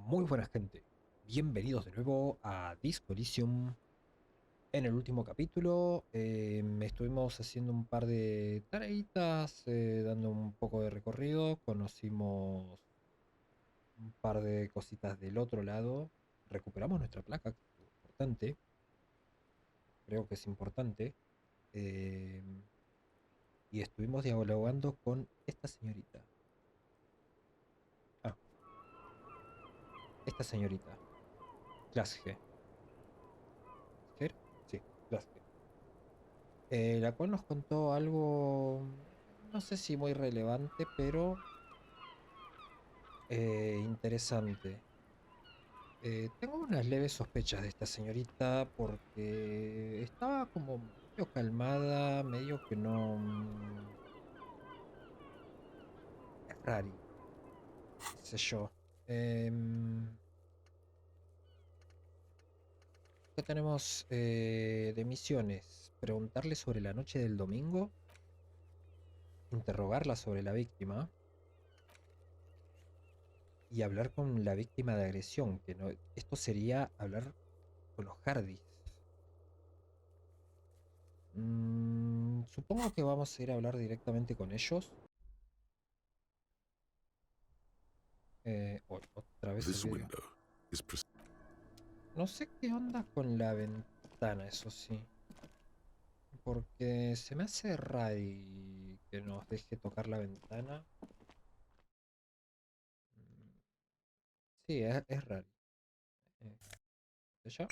Muy buena gente, bienvenidos de nuevo a Disco Elysium. En el último capítulo estuvimos haciendo un par de tareitas, dando un poco de recorrido, conocimos un par de cositas del otro lado, recuperamos nuestra placa, que es importante, creo que es importante, eh, y estuvimos dialogando con esta señorita. Ah, esta señorita, clase G. ¿G? Sí, clase G. La cual nos contó algo, no sé si muy relevante, pero interesante. Tengo unas leves sospechas de esta señorita porque estaba como medio calmada, medio que no... es rari, qué sé yo. ¿Qué tenemos de misiones? Preguntarle sobre la noche del domingo, interrogarla sobre la víctima y hablar con la víctima de agresión, que no, esto sería hablar con los Hardys. Supongo que vamos a ir a hablar directamente con ellos. Otra vez el vidrio. No sé qué onda con la ventana, eso sí. Porque se me hace raro que nos deje tocar la ventana. Mm, Sí, es raro. Ella,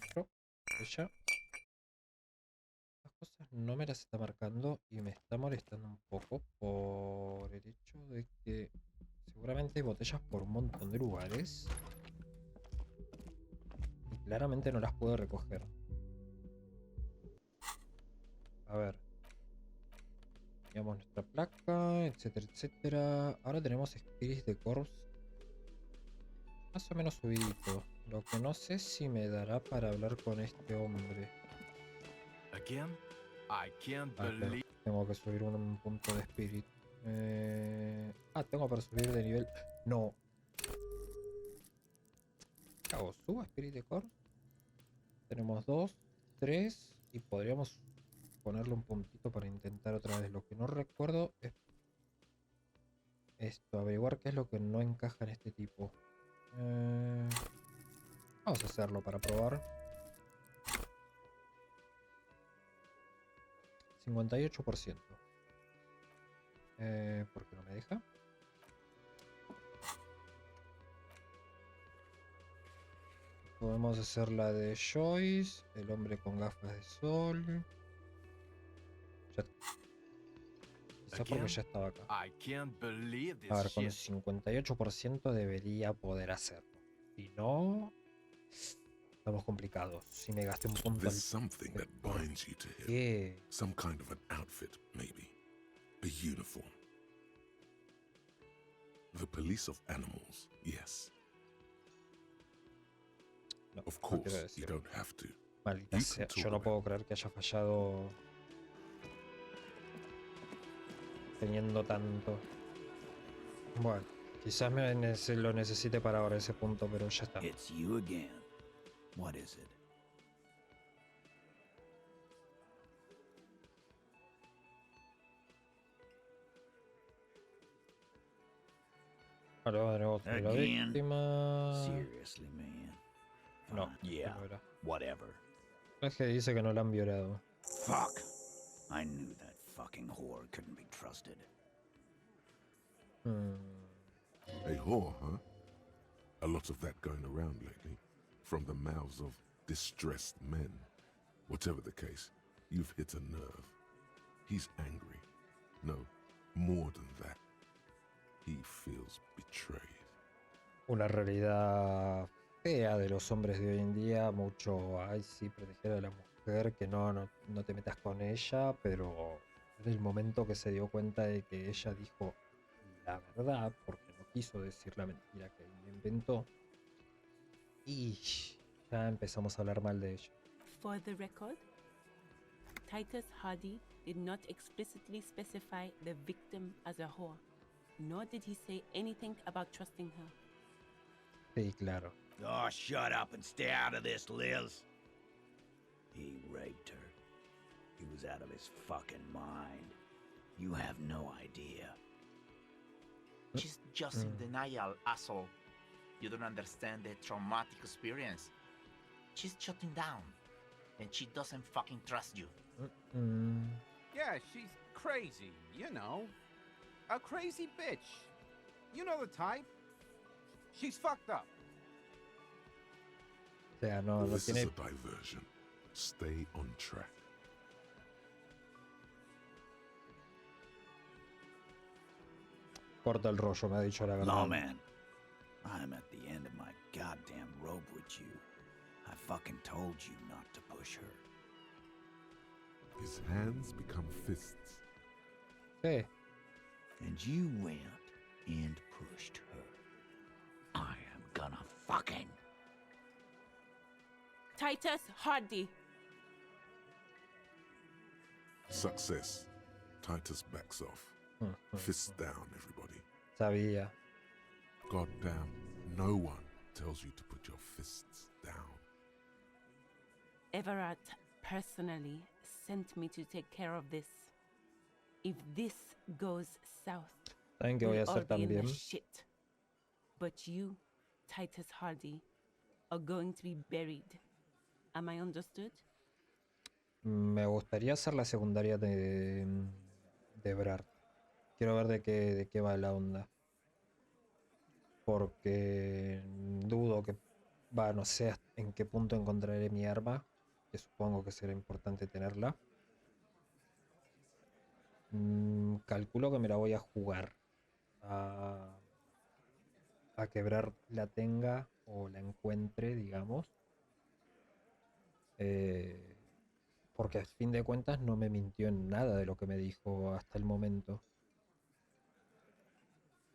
otro, ella. Las cosas no me las está marcando y me está molestando un poco por el hecho de que seguramente hay botellas por un montón de lugares y claramente no las puedo recoger. A ver, teníamos nuestra placa, etcétera, etcétera. Ahora tenemos Spirit de Corpse más o menos subidito. Lo que no sé si me dará para hablar con este hombre. Claro, tengo que subir un punto de Spirit. Tengo para subir de nivel. No. ¿Qué hago? ¿Subo a Spirit de Corpse? Tenemos 2, 3 y podríamos ponerle un puntito para intentar otra vez. Lo que no recuerdo es esto, averiguar qué es lo que no encaja en este tipo. Vamos a hacerlo para probar. 58%. ¿Por qué no me deja? Podemos hacer la de Joyce, el hombre con gafas de sol. Ya, quizás porque ya estaba acá. A ver, con 58% debería poder hacerlo. Si no, estamos complicados. Si me gasté un punto al... ¿Qué? Some kind of an outfit, maybe. A uniform. The police of animals, yes. No, of no quiero course, decir. you don't have to. Maldita You sea, can yo talk no about puedo creer que haya fallado teniendo tanto. Bueno, quizás lo necesite para ahora ese punto, pero ya está. It's you again. What is it? Ahora de nuevo sobre la Again? víctima. Seriously, man. No, Yeah, no era. whatever. Es que dice que no la han violado. Fuck! I knew that fucking whore couldn't be trusted. a whore, huh? A lot of that going around lately. From the mouths of distressed men. Whatever the case, you've hit a nerve. He's angry. No, more than that. He feels betrayed. Una realidad fea de los hombres de hoy en día. Mucho, ay, sí, proteger a la mujer, que no te metas con ella, pero en el momento que se dio cuenta de que ella dijo la verdad, porque no quiso decir la mentira que inventó, y ya empezamos a hablar mal de ella. For the record, Titus Hardy did not explicitly specify the victim as a whore, nor did he say anything about trusting her. Sí, claro. Oh, shut up and stay out of this, Liz. He raped her. He was out of his fucking mind. You have no idea. She's just in denial, asshole. You don't understand the traumatic experience. She's shutting down, and she doesn't fucking trust you. Yeah, she's crazy, you know. A crazy bitch. You know the type. She's fucked up. O sea, no This is tiene... a diversion. Stay on track. Corta el rollo, me ha dicho la verdad. No, man. I'm at the end of my goddamn rope with you. I fucking told you not to push her. His hands become fists. Sí. And you went and pushed her. I am gonna fucking... Titus Hardy. Success. Titus backs off. Fists down, everybody. Sabía. Goddamn, no one tells you to put your fists down. Evrart personally sent me to take care of this. If this goes south, ¿Saben qué voy a we'll all hacer be in the también? shit. But you, Titus Hardy, are going to be buried. Am I understood? Me gustaría hacer la secundaria de Evrart. Quiero ver de qué va la onda. Porque dudo que... no sé en qué punto encontraré mi arma. Que supongo que será importante tenerla. Calculo que me la voy a jugar. A que Evrart la tenga o la encuentre, digamos. Porque a fin de cuentas no me mintió en nada de lo que me dijo hasta el momento.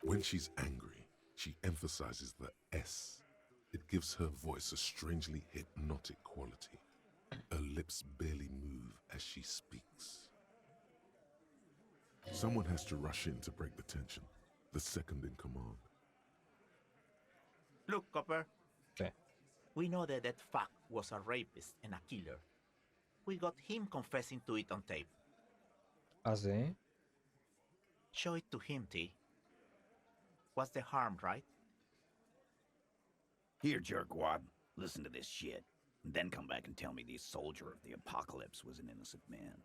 When she's angry, she emphasizes the S. It gives her voice a strangely hypnotic quality. Her lips barely move as she speaks. Someone has to rush in to break the tension. The second in command. Look, Copper. Sí. We know that that fuck was a rapist and a killer. We got him confessing to it on tape. ¿Ah, sí? Show it to him, T. What's the harm, right? Here, jerkwad, listen to this shit. And then come back and tell me the soldier of the apocalypse was an innocent man.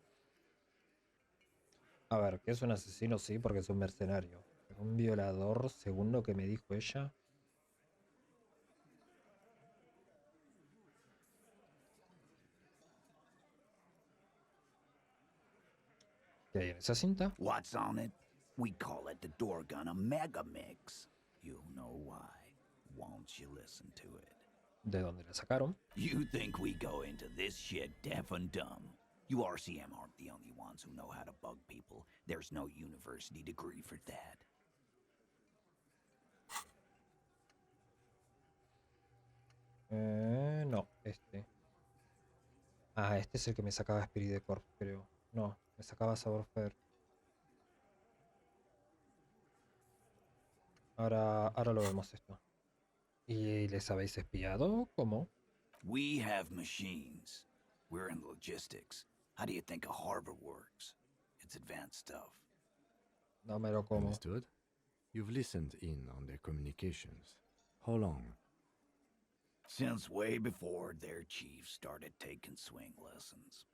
A ver, que es un asesino, sí, porque es un mercenario. Pero un violador, según lo que me dijo ella. ¿Qué hay en esa cinta? What's on it? We call it the door gun a mega mix. You'll know why. Won't you listen to it? ¿De dónde la sacaron? You think we go into this shit deaf and dumb? You RCM aren't the only ones who know how to bug people. There's no university degree for that. No, este. Ah, este es el que me sacaba Spirit de Corp, creo. No, me sacaba Saborfer. Ahora lo vemos esto. ¿Y les habéis espiado? ¿Cómo? We have machines. We're in logistics. How do you think a harbor works? It's advanced stuff. No me lo como. Understood. You've listened in on their communications. How long? Since way before their chief started taking swing lessons.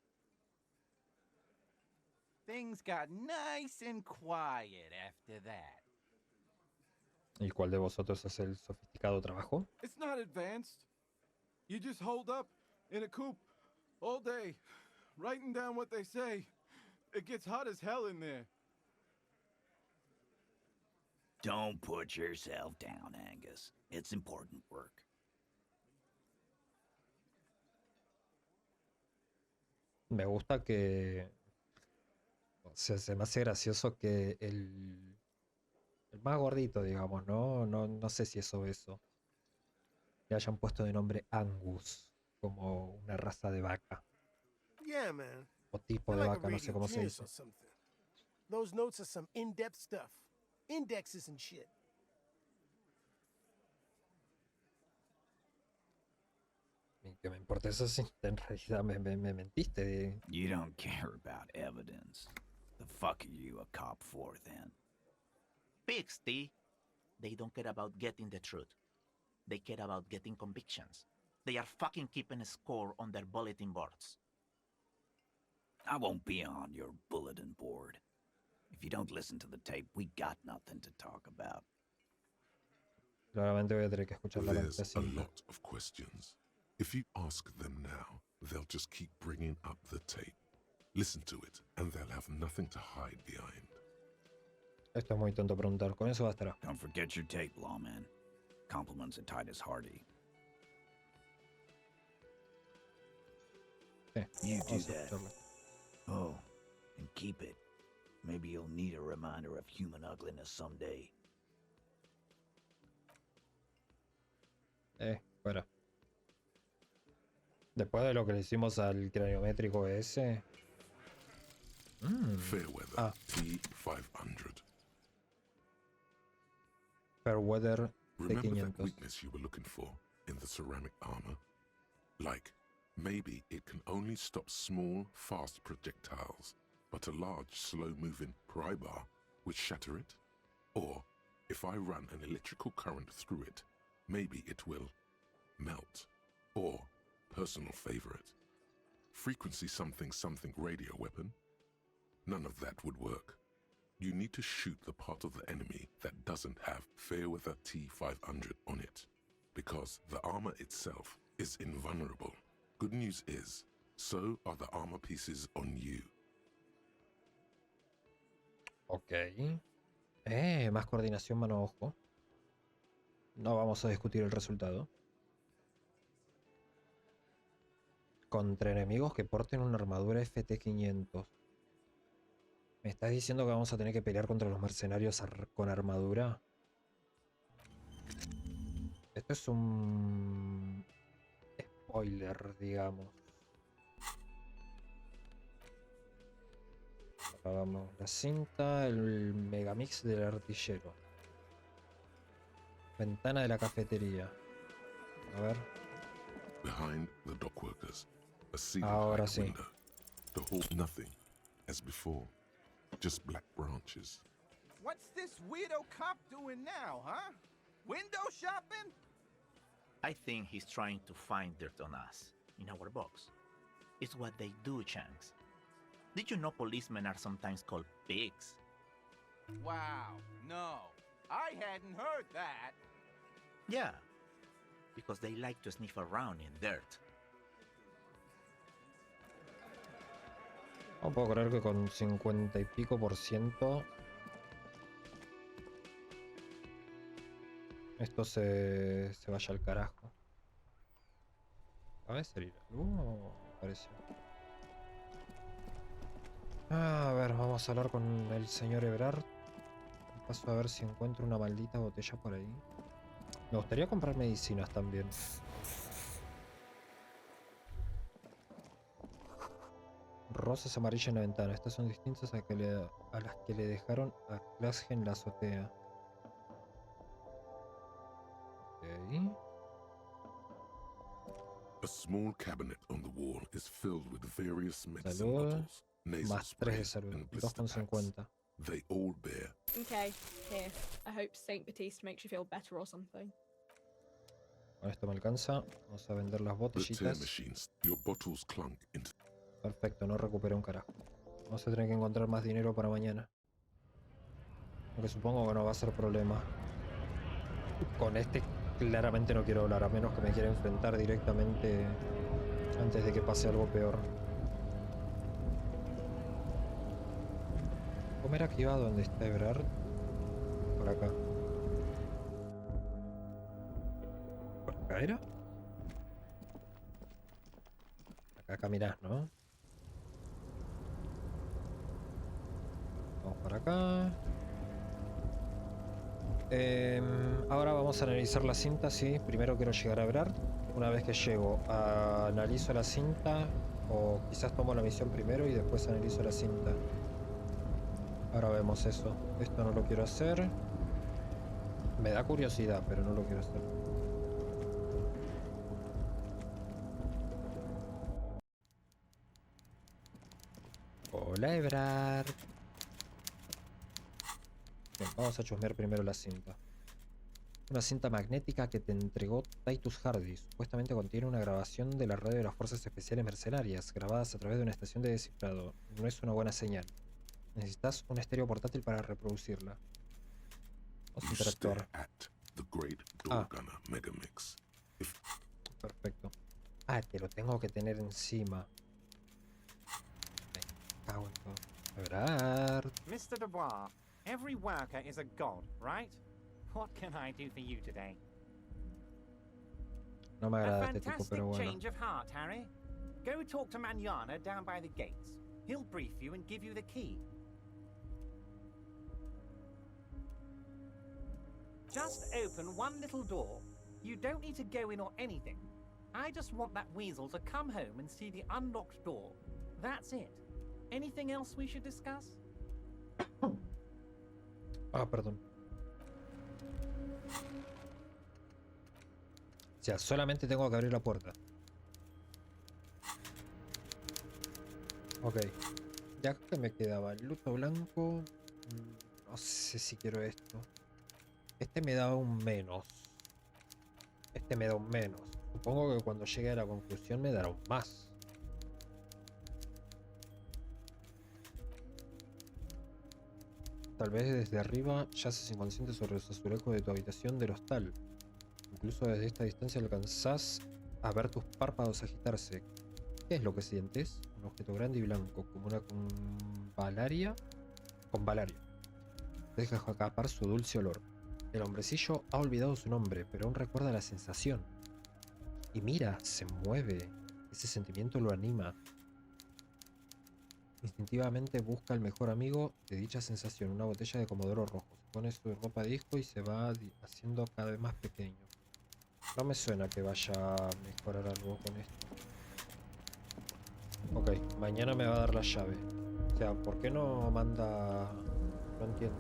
Things got nice and quiet after that. ¿Y cuál de vosotros hace el sofisticado trabajo? It's not advanced. You just hold up in a coop all day, writing down what they say. It gets hot as hell in there. Don't put yourself down, Angus. It's important work. Me gusta que... O sea, se me hace gracioso que el más gordito, digamos, no sé si es obeso, le hayan puesto de nombre Angus, como una raza de vaca. Yeah, man. O tipo They're de like a vaca, no sé radio cómo se genius dice. or something. Those notes are some in-depth stuff. Indexes and shit. que me importa esa cinta, en realidad me mentiste. You don't care about evidence. The fuck are you a cop for, then? Pigs, T. They don't care about getting the truth. They care about getting convictions. They are fucking keeping a score on their bulletin boards. I won't be on your bulletin board. If you don't listen to the tape, we got nothing to talk about. Claramente voy a tener que escuchar la There's a cinta. lot of questions. If you ask them now, they'll just keep bringing up the tape. Listen to it, and they'll have nothing to hide behind. Esto es muy tonto preguntar, con eso bastará. Don't forget your tape, lawman. Compliments of Titus Hardy. Sí, You do vamos a that. escucharla. Oh, and keep it. Maybe you'll need a reminder of human ugliness someday. Fuera. Después de lo que le hicimos al craniométrico ese. Fairweather T500. Fairweather Remember that T500. weakness you were looking for in the ceramic armor? Like, maybe it can only stop small, fast projectiles, but a large, slow-moving pry bar would shatter it? Or, if I run an electrical current through it, maybe it will melt. Or, personal favorite, frequency something something radio weapon? None of that would work. You need to shoot the part of the enemy that doesn't have Fairweather T500 on it, because the armor itself is invulnerable. Good news is, so are the armor pieces on you. Ok. Más coordinación mano-ojo. No vamos a discutir el resultado. Contra enemigos que porten una armadura FT500. ¿Me estás diciendo que vamos a tener que pelear contra los mercenarios con armadura? Esto es un spoiler, digamos. Hagamos la cinta, el megamix del artillero. Ventana de la cafetería. A ver. Behind the dockworkers, a Ahora ceiling-height sí. window. The hall, nothing, as before, just black branches. What's this weirdo cop doing now, huh? Window shopping? I think he's trying to find dirt on us, in our box. It's what they do, Shanks. Did you know policemen are sometimes called pigs? Wow, no. I hadn't heard that. Yeah, because they like to sniff around in dirt. No puedo creer que con 50 y pico % esto se vaya al carajo. A ver, sería me parece. A ver, vamos a hablar con el señor Evrart. Paso a ver si encuentro una maldita botella por ahí. Me gustaría comprar medicinas también. Rosas amarillas en la ventana. Estas son distintas a las que le dejaron a Klasge en la azotea. Ok. A small cabinet on the wall is filled with various medicine Salud. bottles, nasal Más 3 de sprays, salud. and blister packs. 2,50. They all bear Okay, here. I hope Saint Batiste makes you feel better or something. Con esto me alcanza. Vamos a vender las the tear botellitas. machines. Your bottles clunk into Perfecto, no recuperé un carajo. Vamos a tener que encontrar más dinero para mañana. Aunque supongo que no va a ser problema. Con este claramente no quiero hablar, a menos que me quiera enfrentar directamente antes de que pase algo peor. Comer activado, ¿dónde está Evrart? Por acá. ¿Por acá era? Acá caminás, ¿no? Vamos para acá. Ahora vamos a analizar la cinta, sí. Primero quiero llegar a Evrart. Una vez que llego, analizo la cinta. O quizás tomo la misión primero y después analizo la cinta. Ahora vemos eso. Esto no lo quiero hacer. Me da curiosidad, pero no lo quiero hacer. Hola, Evrart. Bien, vamos a chusmear primero la cinta. Una cinta magnética que te entregó Titus Hardy. Supuestamente contiene una grabación de la radio de las Fuerzas Especiales Mercenarias, grabadas a través de una estación de descifrado. No es una buena señal. Necesitas un estéreo portátil para reproducirla. Vamos a interactuar. Perfecto. Ah, te lo tengo que tener encima. Me cago en todo. Evrart. Mr. Dubois, every worker is a god, right? What can I do for you today? No me agrada A este tipo, fantastic pero bueno. change of heart, Harry. Go talk to Manana down by the gates. He'll brief you and give you the key. Just open one little door. You don't need to go in or anything. I just want that weasel to come home and see the unlocked door. That's it. Anything else we should discuss? Ah, perdón. O sea, solamente tengo que abrir la puerta. Ok. Ya que me quedaba el luto blanco. No sé si quiero esto. Este me da un menos. Este me da un menos. Supongo que cuando llegue a la conclusión me dará un más. Tal vez desde arriba yaces inconsciente sobre los azulejos de tu habitación del hostal. Incluso desde esta distancia alcanzás a ver tus párpados agitarse. ¿Qué es lo que sientes? Un objeto grande y blanco, como una valaria. Con valaria. Deja escapar su dulce olor. El hombrecillo ha olvidado su nombre, pero aún recuerda la sensación. Y mira, se mueve. Ese sentimiento lo anima. Instintivamente busca el mejor amigo de dicha sensación, una botella de comodoro rojo. Se pone su ropa disco y se va haciendo cada vez más pequeño. No me suena que vaya a mejorar algo con esto. Ok, mañana me va a dar la llave. O sea, ¿por qué no manda...? No entiendo.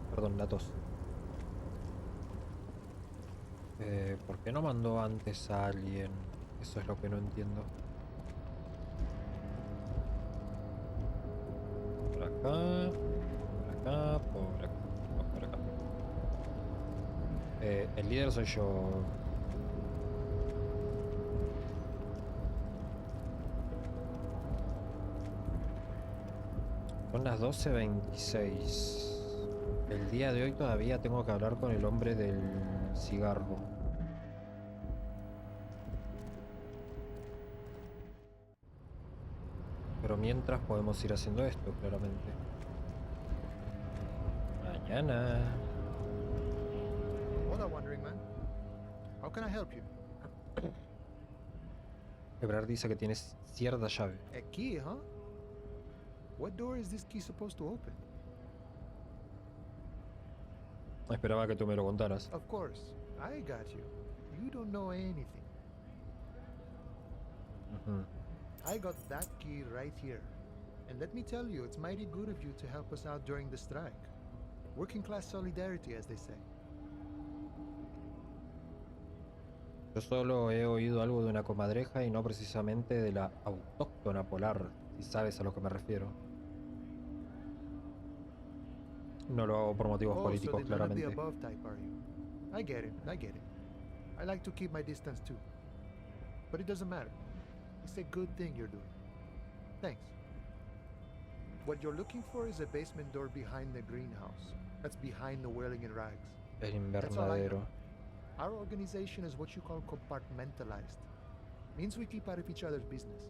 Perdón, la tos. ¿Por qué no mandó antes a alguien? Eso es lo que no entiendo. Por acá, por acá, por acá. No, por acá. El líder soy yo. Son las 12:26. El día de hoy todavía tengo que hablar con el hombre del cigarro. Pero mientras podemos ir haciendo esto, claramente. Mañana. Hola, Wandering Man. How can I help you? Evrart dice que tienes cierta llave. A key, huh? What door is this key supposed to open? Esperaba que tú me lo contaras. Of course, I got you. You don't know anything. I got that key right here. And let me tell you, it's mighty good of you to help us out during the strike. Working class solidarity, as they say. Yo solo he oído algo de una comadreja y no precisamente de la autóctona polar, si sabes a lo que me refiero. No lo hago por motivos políticos, claramente. So the above type, are you? I get it, I get it. I like to keep my distance too. But it doesn't matter. It's a good thing you're doing. Thanks. What you're looking for is a basement door behind the greenhouse. That's behind the wailing in rags. El invernadero. Our organization is what you call compartmentalized. Means we keep out of each other's business.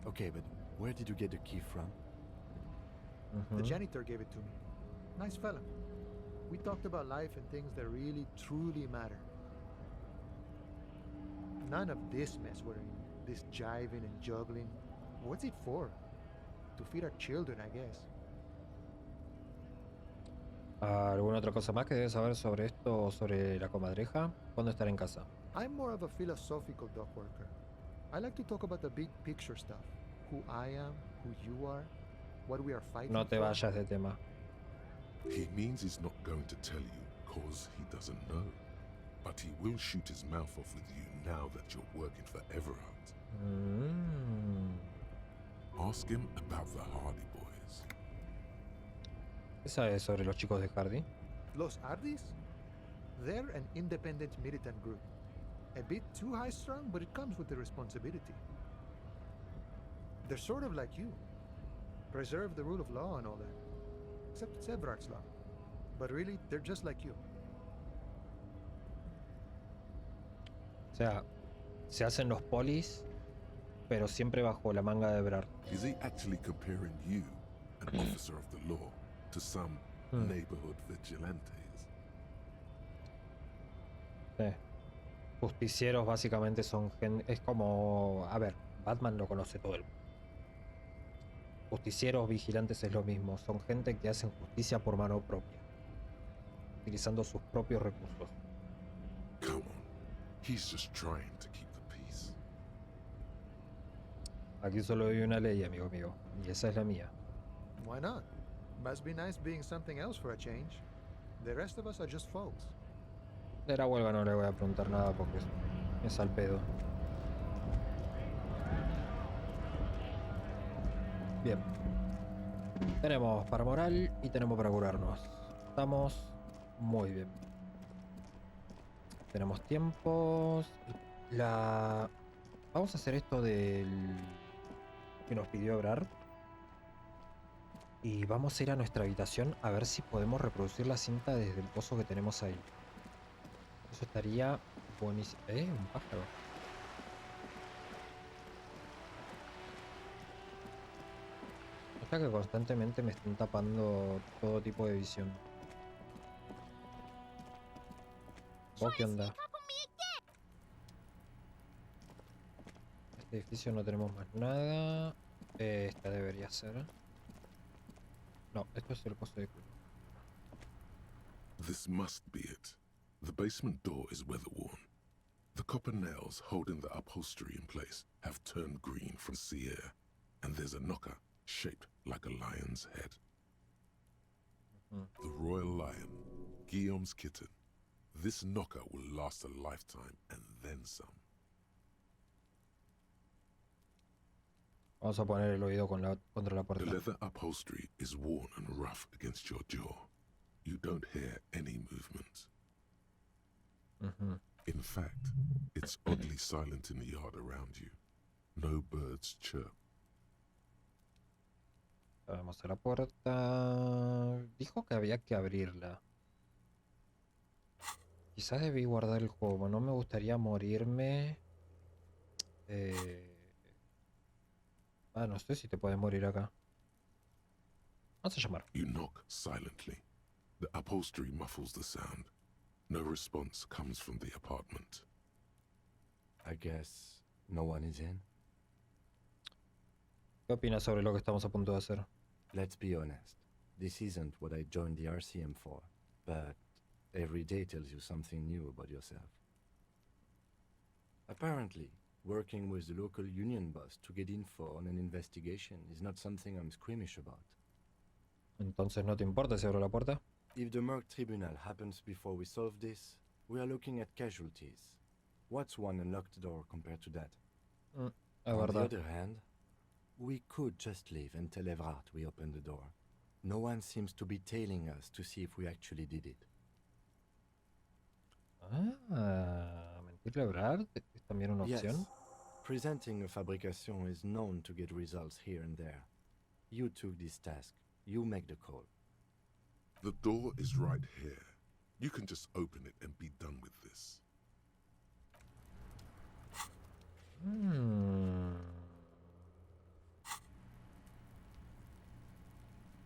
Okay, but where did you get the key from? The janitor gave it to me. Nice fella. We talked about life and things that really, truly matter. None of this mess we're in. This jiving and juggling. What's it for? To feed our children, I guess. ¿Alguna otra cosa más que debes saber sobre esto o sobre la comadreja? ¿Cuándo estará en casa? I'm more of a philosophical dock worker. I like to talk about the big picture stuff. Who I am, who you are, what we are fighting No te for. vayas de tema. He means he's not going to tell you, cause he doesn't know. but he will shoot his mouth off with you now that you're working for Evrart. Ask him about the Hardy Boys. ¿Qué sabes sobre los chicos de Hardy? Los Hardys? They're an independent militant group. A bit too high-strung, but it comes with the responsibility. They're sort of like you. Preserve the rule of law and all that. Except it's Evrart's law. But really, they're just like you. O sea, se hacen los polis, pero siempre bajo la manga de Evrart. Is he actually comparing you, an officer of the law, to some neighborhood vigilantes? Sí. Justicieros básicamente son gente... Es como... A ver, Batman lo conoce todo el mundo. Justicieros, vigilantes es lo mismo. Son gente que hacen justicia por mano propia. Utilizando sus propios recursos. Come on. He's just trying to keep the peace. Aquí solo hay una ley, amigo mío. Y esa es la mía. Why not? Must be nice being something else for a change. The rest of us are just folks. De la huelga no le voy a preguntar nada porque es al pedo. Bien. Tenemos para moral y tenemos para curarnos. Estamos muy bien. Tenemos tiempos. Vamos a hacer esto del que nos pidió Evrart. Y vamos a ir a nuestra habitación a ver si podemos reproducir la cinta desde el pozo que tenemos ahí. Eso estaría buenísimo. Un pájaro. O sea que constantemente me están tapando todo tipo de visión. ¿Vos qué onda? Este edificio no tenemos más nada. Esta debería ser. No, esto es el pozo de culo. This must be it. The basement door is weather-worn. The copper nails holding the upholstery in place have turned green from sea air, and there's a knocker shaped like a lion's head. The royal lion, Guillaume's kitten. This knocker will last a lifetime and then some. Vamos a poner el oído contra la puerta. The leather upholstery is worn and rough against your jaw. You don't hear any movement. In fact, it's oddly silent in the yard around you. No birds chirp. Vamos a la puerta. Dijo que había que abrirla. Quizás debí guardar el juego. No me gustaría morirme. No sé si te puedes morir acá. Vamos a llamar. You knock silently. The upholstery muffles the sound. No response comes from the apartment. I guess no one is in. ¿Qué opinas sobre lo que estamos a punto de hacer? Let's be honest. This isn't what I joined the RCM for, but every day tells you something new about yourself. Apparently, working with the local union boss to get info on an investigation is not something I'm squeamish about. Entonces, ¿no te importa si abro la puerta? If the Merc Tribunal happens before we solve this, we are looking at casualties. What's one unlocked door compared to that? On the other hand, we could just leave and tell Evrart we opened the door. No one seems to be tailing us to see if we actually did it. ¿Mentirle a Evrart es también una opción? Yes. Presenting a fabrication is known to get results here and there. You took this task. You make the call. The door is right here. You can just open it and be done with this.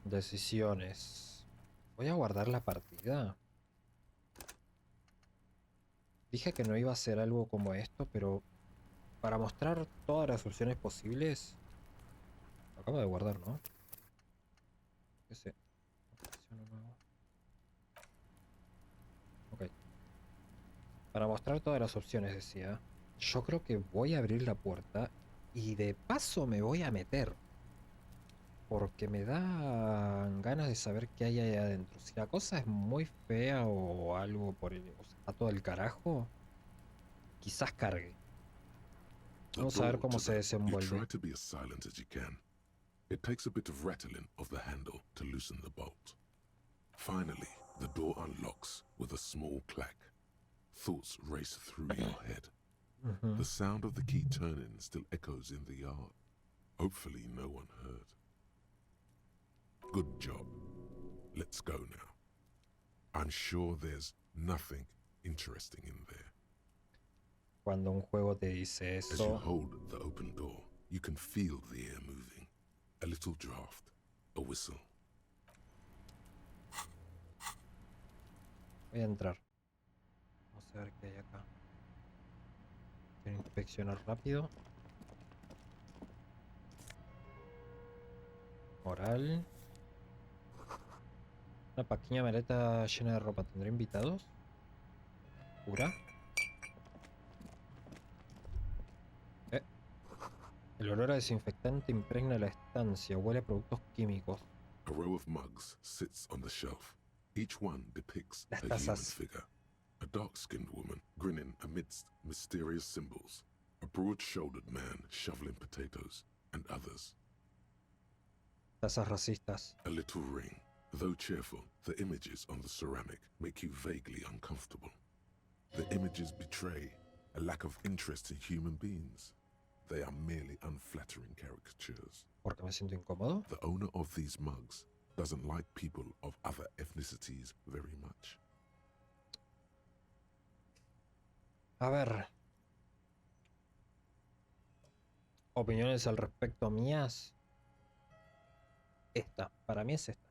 Decisiones. Voy a guardar la partida. Dije que no iba a hacer algo como esto, pero para mostrar todas las opciones posibles. Lo acabo de guardar, ¿no? ¿Qué sé? Ok. Para mostrar todas las opciones, decía. Yo creo que voy a abrir la puerta y de paso me voy a meter. Porque me da ganas de saber qué hay ahí adentro. Si la cosa es muy fea o algo por el... O sea, está todo el carajo, quizás cargue. Vamos a ver cómo se You desenvuelve. try to be as silent as you can. It takes a bit of rattling of the handle to loosen the bolt. Finally, the door unlocks with a small clack. Thoughts race through your head. The sound of the key turning still echoes in the yard. Hopefully no one heard. Good job. Let's go now. I'm sure there's nothing interesting in there. Cuando un juego te dice As you eso, hold the open door, you can feel the air moving. A little draft, a whistle. voy a entrar. Vamos a ver qué hay acá. Quiero inspeccionar rápido. Moral. Una pequeña maleta llena de ropa. ¿Tendré invitados? ¿Cura? El olor a desinfectante impregna la estancia. Huele a productos químicos. A row of mugs sits on the shelf. Each one depicts Las a human tazas. figure. A dark-skinned woman grinning amidst mysterious symbols. A broad-shouldered man shoveling potatoes, and others. Tazas racistas. A little ring. Though cheerful, the images on the ceramic make you vaguely uncomfortable. The images betray a lack of interest in human beings. They are merely unflattering caricatures. ¿Por qué me siento incómodo? The owner of these mugs doesn't like people of other ethnicities very much. A ver. Opiniones al respecto mías. Esta, para mí es esta.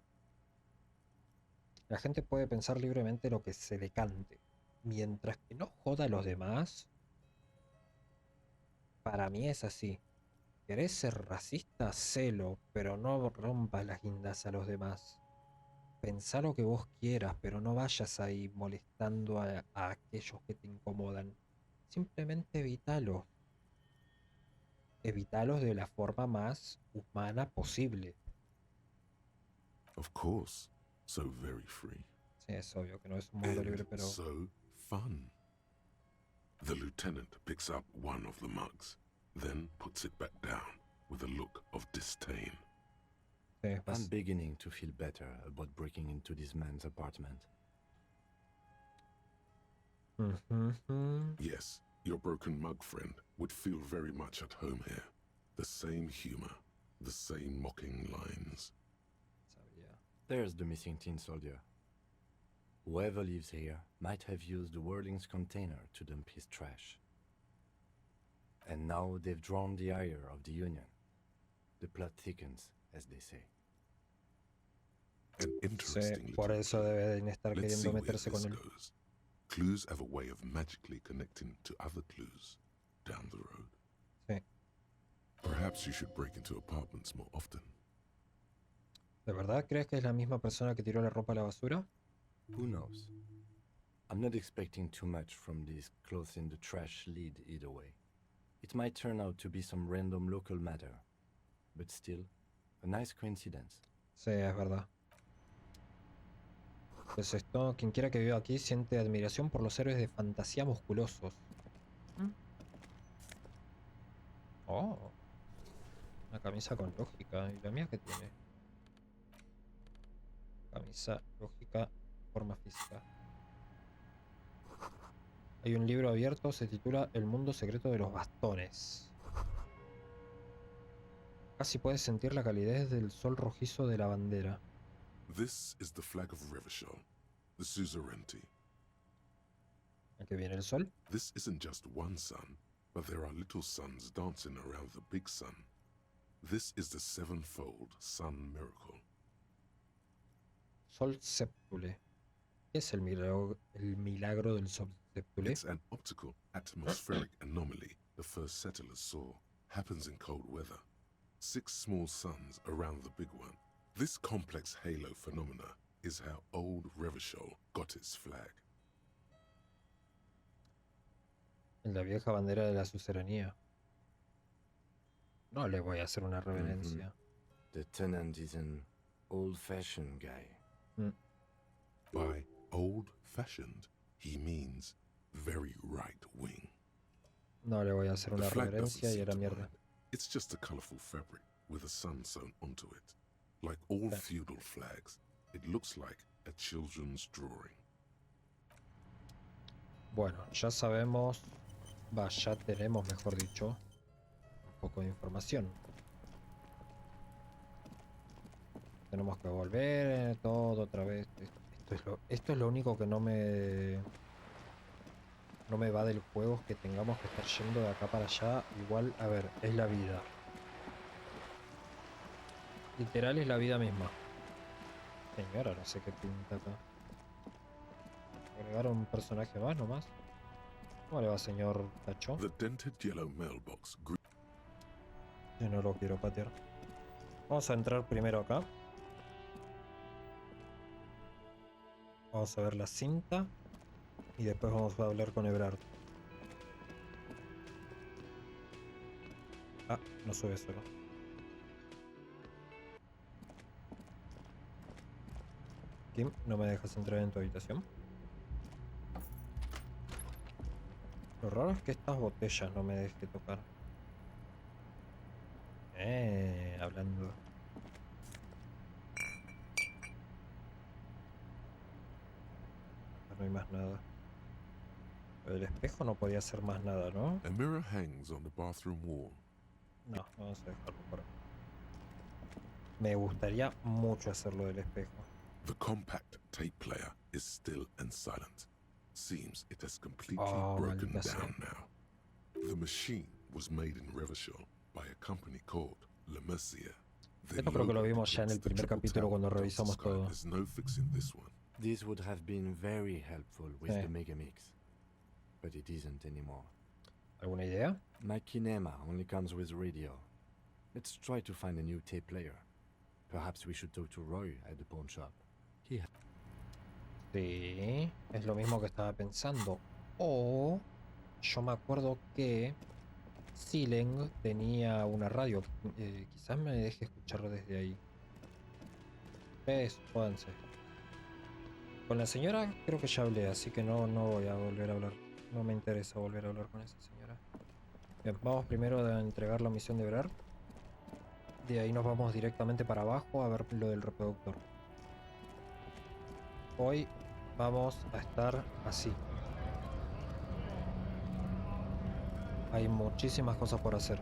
La gente puede pensar libremente lo que se le cante. Mientras que no joda a los demás. Para mí es así. ¿Querés ser racista? Hacelo, pero no rompas las guindas a los demás. Pensá lo que vos quieras, pero no vayas ahí molestando a aquellos que te incomodan. Simplemente evitalos. Evitalos de la forma más humana posible. Of course, so very free. Sí, es obvio que no es un mundo And libre, pero... so fun. The lieutenant picks up one of the mugs, then puts it back down with a look of disdain. Sí, I'm beginning to feel better about breaking into this man's apartment. Yes, your broken mug friend would feel very much at home here. The same humor, the same mocking lines. There's the missing tin soldier. Whoever lives here might have used the Whirling's container to dump his trash. And now they've drawn the ire of the Union. The plot thickens, as they say. An interesting Sí, por eso deben estar Let's see queriendo where meterse this con él. goes. Clues have a way of magically connecting to other clues down the road. Sí. Perhaps you should break into apartments more often. ¿De verdad crees que es la misma persona que tiró la ropa a la basura? Who knows? I'm not expecting too much from this clothes in the trash lead either way. It might turn out to be some random local matter, but still, a nice coincidence. Sí, es verdad. Pues esto, quien quiera que viva aquí siente admiración por los héroes de fantasía musculosos. Oh, una camisa con lógica. ¿Y la mía qué tiene? Camisa, lógica, forma física. Hay un libro abierto, se titula El mundo secreto de los bastones. Casi puedes sentir la calidez del sol rojizo de la bandera. This is the flag of Revachol, the suzerainty. ¿A qué viene el sol? This isn't just one sun, but there are little suns dancing around the big sun. This is the sevenfold sun miracle. Sol séptule. ¿Qué es el milagro del sol séptule? It's an optical atmospheric anomaly the first settlers saw. Happens in cold weather. 6 small suns around the big one. This complex halo phenomena is how old Revachol got its flag. En la vieja bandera de la suzerainía. No le voy a hacer una reverencia. The tenant is an old-fashioned guy. By old-fashioned, he means very right-wing. No le voy a hacer una reverencia y a la mierda. It's just a colorful fabric with a sun sewn onto it. Like all feudal flags, it looks like a children's drawing. Bueno, ya sabemos, ya tenemos, mejor dicho, un poco de información. Tenemos que volver todo otra vez. Esto es lo único que no me va del juego, es que tengamos que estar yendo de acá para allá. Igual, a ver, es la vida. Literal es la vida misma. Señora, no sé qué pinta acá. Agregar un personaje más nomás. ¿Cómo le va, señor Tacho? The dented yellow mailbox. Yo no lo quiero patear. Vamos a entrar primero acá. Vamos a ver la cinta. Y después vamos a hablar con Evrart. Ah, no sube solo. Kim, ¿no me dejas entrar en tu habitación? Lo raro es que estas botellas no me deje tocar. Hablando. No hay más nada. El espejo no podía hacer más nada, ¿no? A mirror hangs on the bathroom wall. No, vamos a dejarlo por ahí. Me gustaría mucho hacerlo del espejo. The compact tape player is still and silent. Seems it has completely broken down now. The machine was made in Revachol by a company called MEMORIA. Esto creo que lo vimos ya en el primer capítulo cuando revisamos todo. There's no fixing this one. This would have been very helpful with the Megamix, but it isn't anymore. ¿Alguna idea? My Kinema only comes with radio. Let's try to find a new tape player. Perhaps we should talk to Roy at the pawn shop. Sí, es lo mismo que estaba pensando. O yo me acuerdo que Sileng tenía una radio. Quizás me deje escucharlo desde ahí. Jódanse. Con la señora creo que ya hablé, así que no voy a volver a hablar. No me interesa volver a hablar con esa señora. Bien, vamos primero a entregar la misión de Evrart. De ahí nos vamos directamente para abajo a ver lo del reproductor. Hoy vamos a estar así. Hay muchísimas cosas por hacer.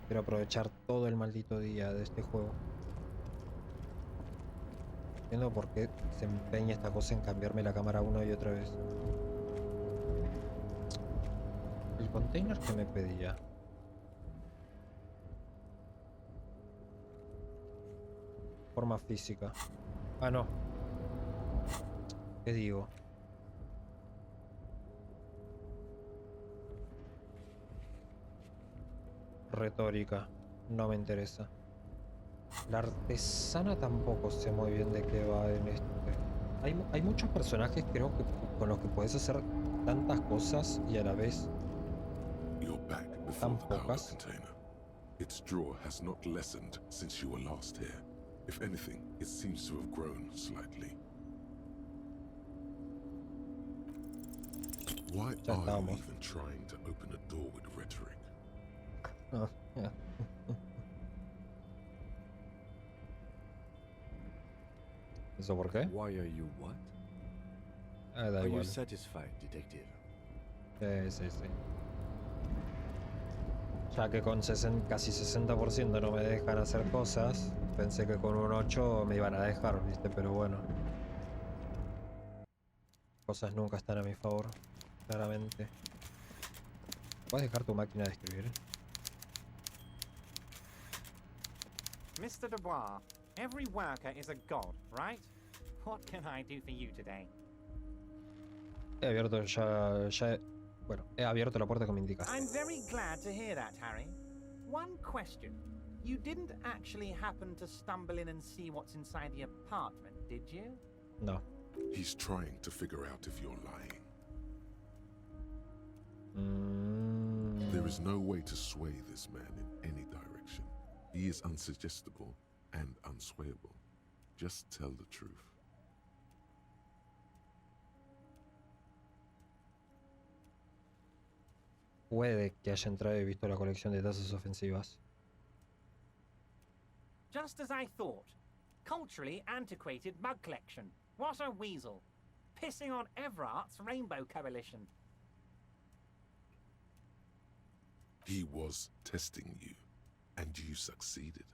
Quiero aprovechar todo el maldito día de este juego. No entiendo por qué se empeña esta cosa en cambiarme la cámara una y otra vez. El container que me pedía. Forma física. Ah, no. ¿Qué digo? Retórica. No me interesa. La artesana tampoco sé muy bien de qué va en este. Hay muchos personajes, creo que con los que puedes hacer tantas cosas y a la vez tan pocas. Its draw has not lessened since you were last here. If anything, it seems to have grown slightly. Why are you even trying to open a door with rhetoric? Oh, yeah. ¿Eso por qué? Why are you what? Da Are igual. you satisfied, detective? Sí. Ya que con casi 60% no me dejan hacer cosas, pensé que con un 8 me iban a dejar, ¿viste? Pero bueno. Cosas nunca están a mi favor, claramente. ¿Puedes dejar tu máquina de escribir? Mr. Dubois, every worker is a god, right? What can I do for you today? He abierto bueno, he abierto la puerta que me indica. I'm very glad to hear that, Harry. One question. You didn't actually happen to stumble in and see what's inside the apartment, did you? No. He's trying to figure out if you're lying. There is no way to sway this man in any direction. He is unsuggestible and unswayable. Just tell the truth. Puede que haya entrado y visto la colección de tazas ofensivas. Just as I thought. Culturally antiquated mug collection. What a weasel. Pissing on Evrart's Rainbow Coalition. He was testing you, and you succeeded.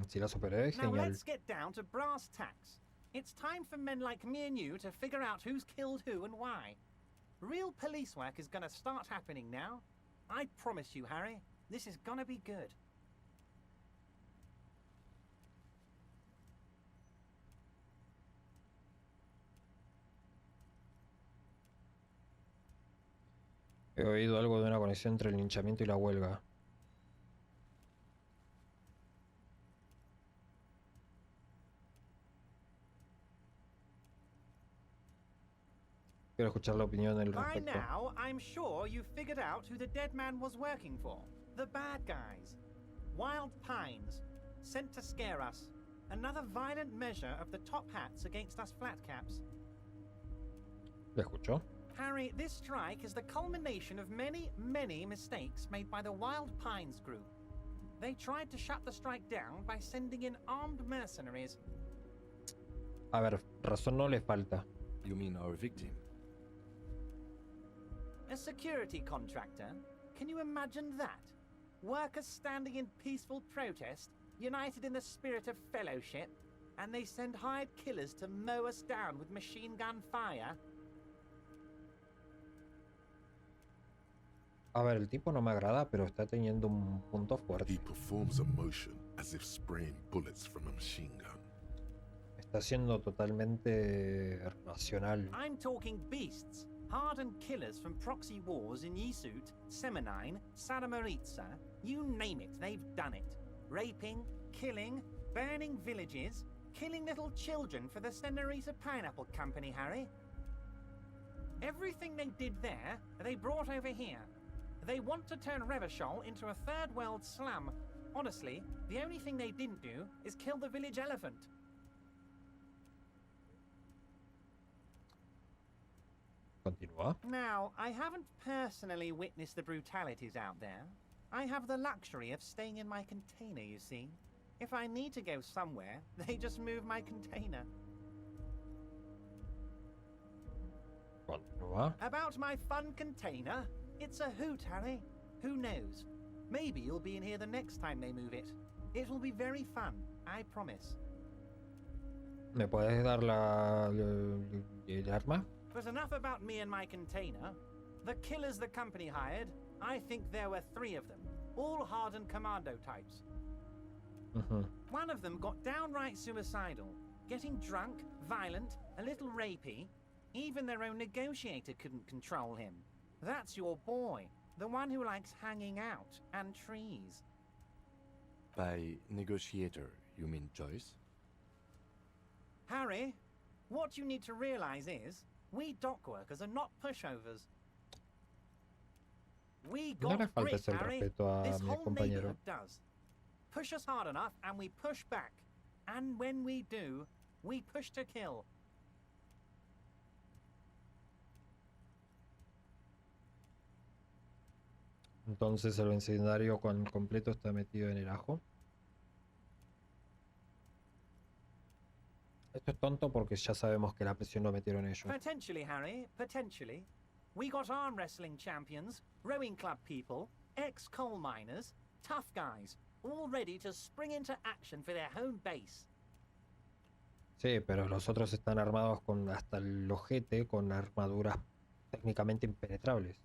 Si la superé, Now genial. let's get down to brass tacks. It's time for men like me and you to figure out who's killed who and why. Real police work is gonna start happening now. I promise you, Harry, this is gonna be good. He oído algo de una conexión entre el linchamiento y la huelga. Quiero escuchar la opinión al By respecto. now, I'm sure you've figured out who the dead man was working for. The bad guys. Wild Pines. Sent to scare us. Another violent measure of the top hats against us flatcaps. ¿La escuchó? Harry, this strike is the culmination of many, many mistakes made by the Wild Pines group. They tried to shut the strike down by sending in armed mercenaries. A ver, razón no le falta. You mean our victim? A security contractor? Can you imagine that? Workers standing in peaceful protest, united in the spirit of fellowship, and they send hired killers to mow us down with machine gun fire? A ver, el tipo no me agrada, pero está teniendo un punto fuerte. He performs a motion as if spraying bullets from a machine gun. Está siendo totalmente racional. I'm talking beasts. Hardened killers from proxy wars in Yisut, Semenine, Saramaritsa, you name it, they've done it. Raping, killing, burning villages, killing little children for the Senorita Pineapple Company, Harry. Everything they did there, they brought over here. They want to turn Revachol into a third world slum. Honestly, the only thing they didn't do is kill the village elephant. Continúa. Now, I haven't personally witnessed the brutalities out there. I have the luxury of staying in my container, you see. If I need to go somewhere, they just move my container. Continúa. About my fun container? It's a hoot, Harry. Who knows? Maybe you'll be in here the next time they move it. It will be very fun, I promise. ¿Me puedes dar el arma? But enough about me and my container. The killers the company hired, I think there were 3 of them, all hardened commando types. One of them got downright suicidal, getting drunk, violent, a little rapey. Even their own negotiator couldn't control him. That's your boy, the one who likes hanging out and trees. By negotiator, you mean Joyce? Harry, what you need to realize is, we dock workers are not pushovers. We No got le grit, faltes el Harry. respeto a This mi whole compañero. neighborhood does. Push us hard enough and we push back. And when we do, we push to kill. Entonces el vecindario completo está metido en el ajo. Esto es tonto porque ya sabemos que la presión lo metieron ellos. Potentially, Harry, potentially. We got arm wrestling champions, rowing club people, ex-coal miners, tough guys, all ready to spring into action for their home base. Sí, pero los otros están armados con hasta el ojete, con armaduras técnicamente impenetrables.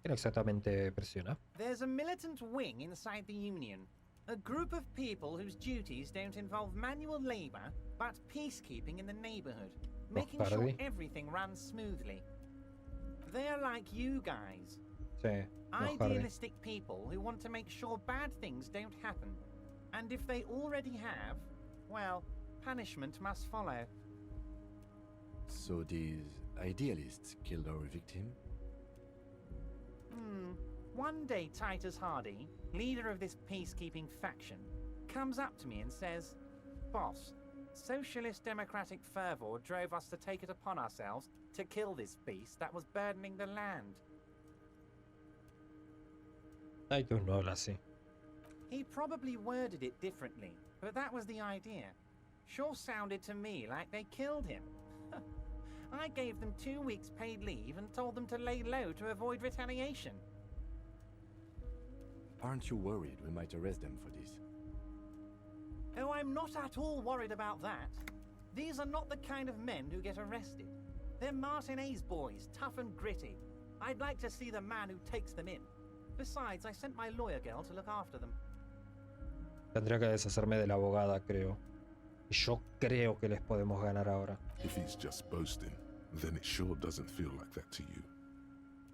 ¿Quién exactamente presiona? There's a militant wing inside the Union. A group of people whose duties don't involve manual labor, but peacekeeping in the neighborhood, making sure everything runs smoothly. They're like you guys. Sí, Idealistic people who want to make sure bad things don't happen. And if they already have, well, punishment must follow. So these idealists killed our victim? One day Titus Hardy, leader of this peacekeeping faction, comes up to me and says, "Boss, socialist democratic fervor drove us to take it upon ourselves to kill this beast that was burdening the land." Titus no habla así. He probably worded it differently, but that was the idea. Sure sounded to me like they killed him. I gave them 2 weeks paid leave and told them to lay low to avoid retaliation. Aren't you worried we might arrest them for this? Oh, I'm not at all worried about that. These are not the kind of men who get arrested. They're Martinez boys, tough and gritty. I'd like to see the man who takes them in. Besides, I sent my lawyer girl to look after them. Tendría que deshacerme de la abogada, creo. Y yo creo que les podemos ganar ahora. If he's just boasting, then it sure doesn't feel like that to you.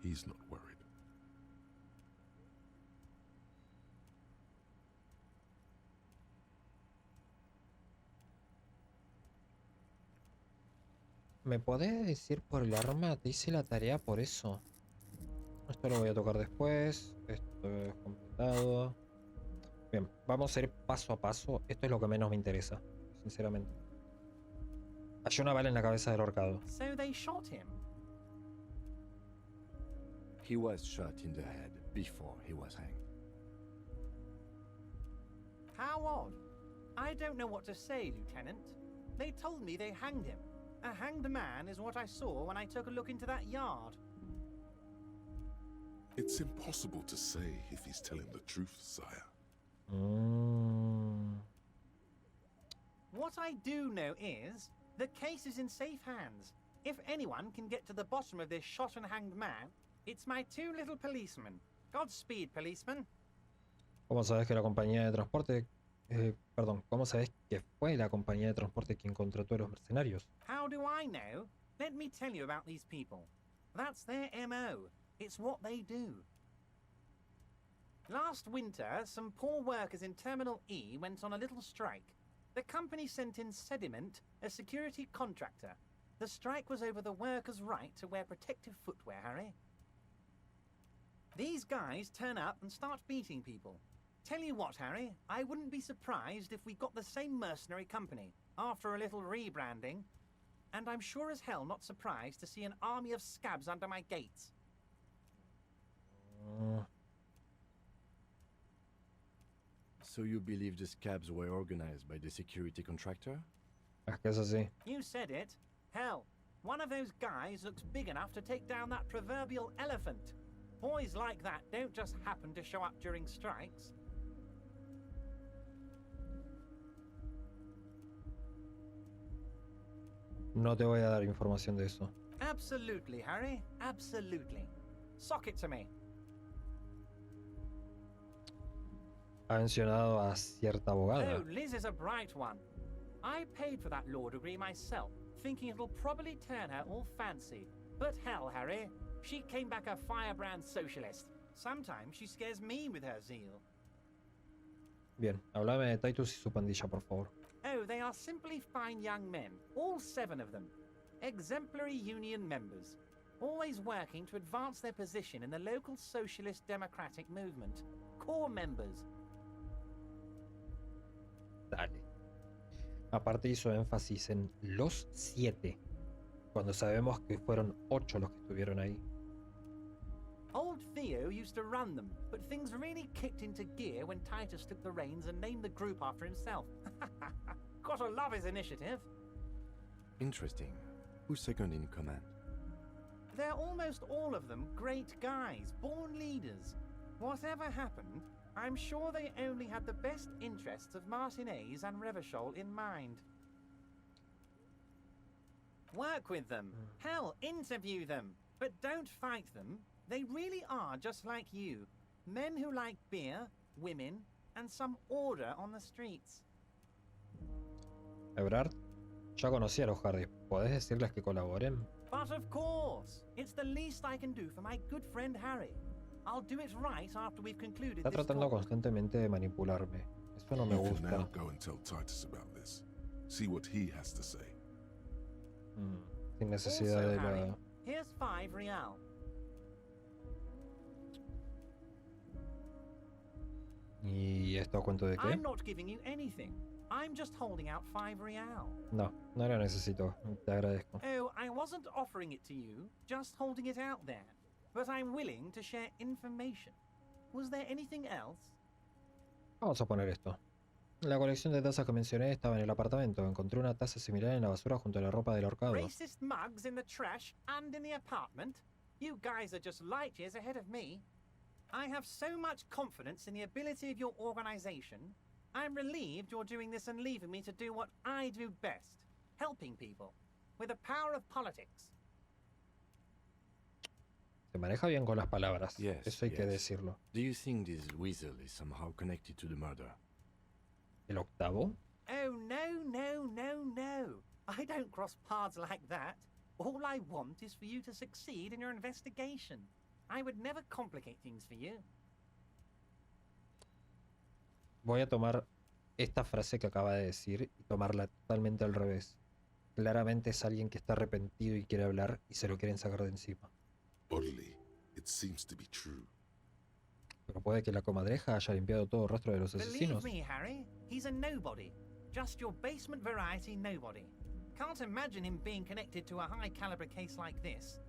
He's not worried. ¿Me podés decir por el arma? Te hice la tarea por eso. Esto lo voy a tocar después. Esto es completado. Bien, vamos a ir paso a paso. Esto es lo que menos me interesa, sinceramente. Hay una bala en la cabeza del ahorcado. So they shot him. He was shot in the head before he was hanged. How odd. I don't know what to say, Lieutenant. They told me they hanged him. A hanged man is what I saw when I took a look into that yard. It's impossible to say if he's telling the truth, sire. What I do know is, the case is in safe hands. If anyone can get to the bottom of this shot and hanged man, it's my 2 little policemen. Godspeed, policeman. ¿Cómo sabes que la compañía de transporte... ¿cómo sabes que fue la compañía de transporte quien contrató a los mercenarios? How do I know? Let me tell you about these people. That's their MO. It's what they do. Last winter, some poor workers in Terminal E went on a little strike. The company sent in Sediment, a security contractor. The strike was over the workers' right to wear protective footwear, Harry. These guys turn up and start beating people. Tell you what, Harry, I wouldn't be surprised if we got the same mercenary company, after a little rebranding. And I'm sure as hell not surprised to see an army of scabs under my gates. So you believe the scabs were organized by the security contractor? Es que es así. You said it. Hell, one of those guys looks big enough to take down that proverbial elephant. Boys like that don't just happen to show up during strikes. No te voy a dar información de eso. Absolutely, Harry. Absolutely. Sock it to me. Ha mencionado a cierta abogada. Oh, Liz is a bright one. I paid for that law degree myself, thinking it'll probably turn her all fancy. But hell, Harry, she came back a firebrand socialist. Sometimes she scares me with her zeal. Bien, háblame de Titus y su pandilla, por favor. Oh, they are simply fine young men, all 7 of them. Exemplary union members, always working to advance their position in the local socialist democratic movement. Core members. Dale. Aparte hizo énfasis en los 7, cuando sabemos que fueron 8 los que estuvieron ahí. Old Theo used to run them, but things really kicked into gear when Titus took the reins and named the group after himself. Gotta love his initiative. Interesting. Who's second in command? They're almost all of them great guys, born leaders. Whatever happened, I'm sure they only had the best interests of Martinez and Revachol in mind. Work with them. Hell, interview them. But don't fight them. They really are just like you. Men who like beer, women, and some order on the streets. Evrart, ya conocí a los Hardy. ¿Podés decirles que colaboren? But of course, it's the least I can do for my good friend Harry. I'll do it right after we've concluded Está this tratando talk. constantemente de manipularme. Eso no me You can gusta. now go and tell Titus about this. See what he has to say. sin necesidad Also, de Harry, la... here's 5 real. ¿Y esto a cuento de qué? I'm not giving you anything. I'm just holding out 5 real. No, no lo necesito. Te agradezco. Oh, I wasn't offering it to you, just holding it out there. But I'm willing to share information. Was there anything else? Vamos a poner esto. La colección de tazas que mencioné estaba en el apartamento. Encontré una taza similar en la basura junto a la ropa del ahorcado. Racist mugs in the trash and in the apartment? You guys are just light years ahead of me. I have so much confidence in the ability of your organization. I'm relieved you're doing this and leaving me to do what I do best. Helping people. With the power of politics. Se maneja bien con las palabras. Yes, Eso hay que yes. decirlo. Do you think this weasel is somehow connected to the murder? ¿El octavo? Oh, no. I don't cross paths like that. All I want is for you to succeed in your investigation. I would never complicate things for you. Voy a tomar esta frase que acaba de decir y tomarla totalmente al revés. Claramente es alguien que está arrepentido y quiere hablar y se lo quieren sacar de encima. Oddly, it seems to be true. Pero puede que la comadreja haya limpiado todo rastro de los Believe asesinos. me, Harry, he's a nobody. Just your basement variety nobody. Can't imagine him being connected to a high caliber case like this.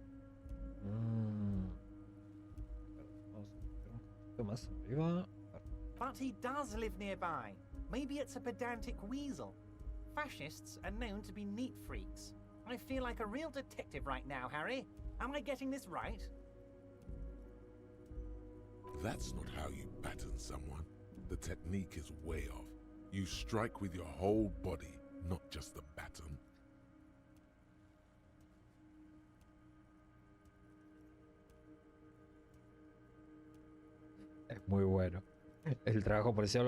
Vamos a meter un poquito más arriba. But he does live nearby. Maybe it's a pedantic weasel. Fascists are known to be neat freaks. I feel like a real detective right now, Harry. Am I getting this right? That's not how you baton someone. The technique is way off. You strike with your whole body, not just the baton. Es muy bueno. El trabajo policial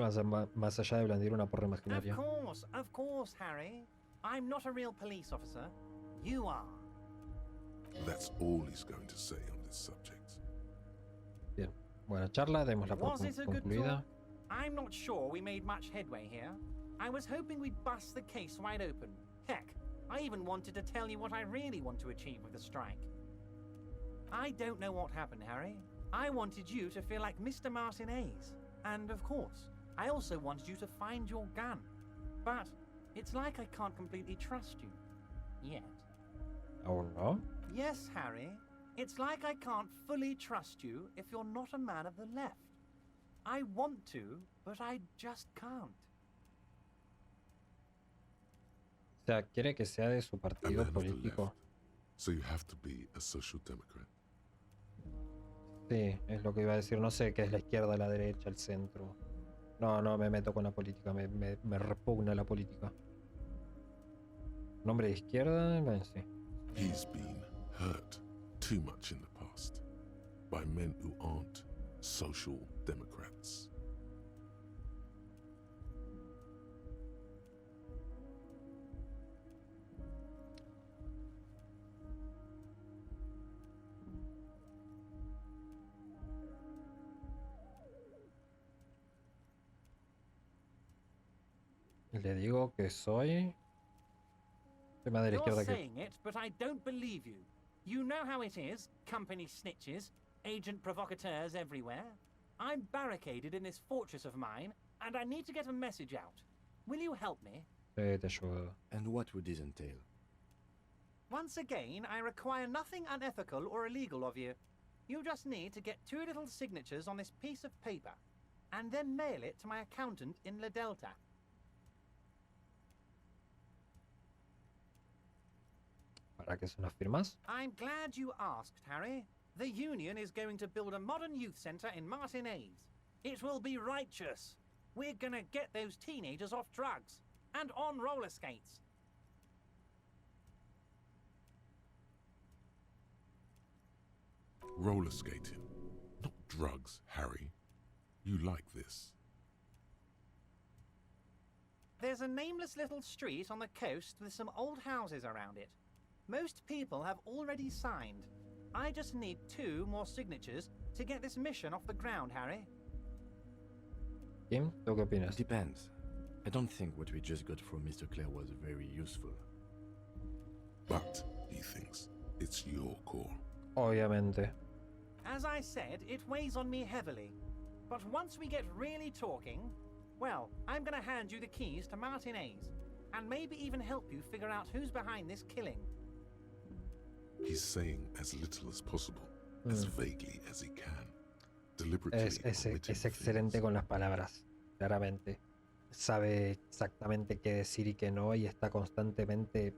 más allá de blandir una porra imaginaria. Of course, Harry. I'm not a real police officer. You are. That's all he's going to say on this subject. Bien, buena charla, démosla por Was it a good concluida. talk? I'm not sure we made much headway here. I was hoping we'd bust the case wide open. Heck, I even wanted to tell you what I really want to achieve with the strike. I don't know what happened, Harry. I wanted you to feel like Mr. Martinez. And of course, I also wanted you to find your gun. But it's like I can't completely trust you. Yet. ¿Aún no? Yes, Harry. It's like I can't fully trust you if you're not a man of the left. I want to, but I just can't. O sea, quiere que sea de su A partido man of the político. left. So you have to be a social democrat. Sí, es lo que iba a decir. No sé qué es la izquierda, la derecha, el centro. No, no me meto con la política. Me repugna la política. Nombre de izquierda, sí. He's been hurt too much in the past by men who aren't social democrats. Le digo que soy tema de la You're izquierda que... saying it, but I don't believe you. You know how it is, company snitches, agent provocateurs everywhere. I'm barricaded in this fortress of mine, and I need to get a message out. Will you help me? Te ayudo. And what would this entail? Once again, I require nothing unethical or illegal of you. You just need to get 2 little signatures on this piece of paper, and then mail it to my accountant in La Delta. ¿Para qué son las firmas? I'm glad you asked, Harry. The Union is going to build a modern youth centre in Martinez. It will be righteous. We're gonna get those teenagers off drugs and on roller skates. Roller skating, not drugs, Harry. You like this. There's a nameless little street on the coast with some old houses around it. Most people have already signed. I just need 2 more signatures to get this mission off the ground, Harry. Kim, ¿tú qué opinas? Depends. I don't think what we just got from Mr. Clare was very useful. But he thinks it's your call. Obviamente. As I said, it weighs on me heavily. But once we get really talking, well, I'm gonna hand you the keys to Martinez, and maybe even help you figure out who's behind this killing. He's saying as little as possible, as vaguely as he can. Deliberately Es excelente con las palabras, claramente. Sabe exactamente qué decir y qué no, y está constantemente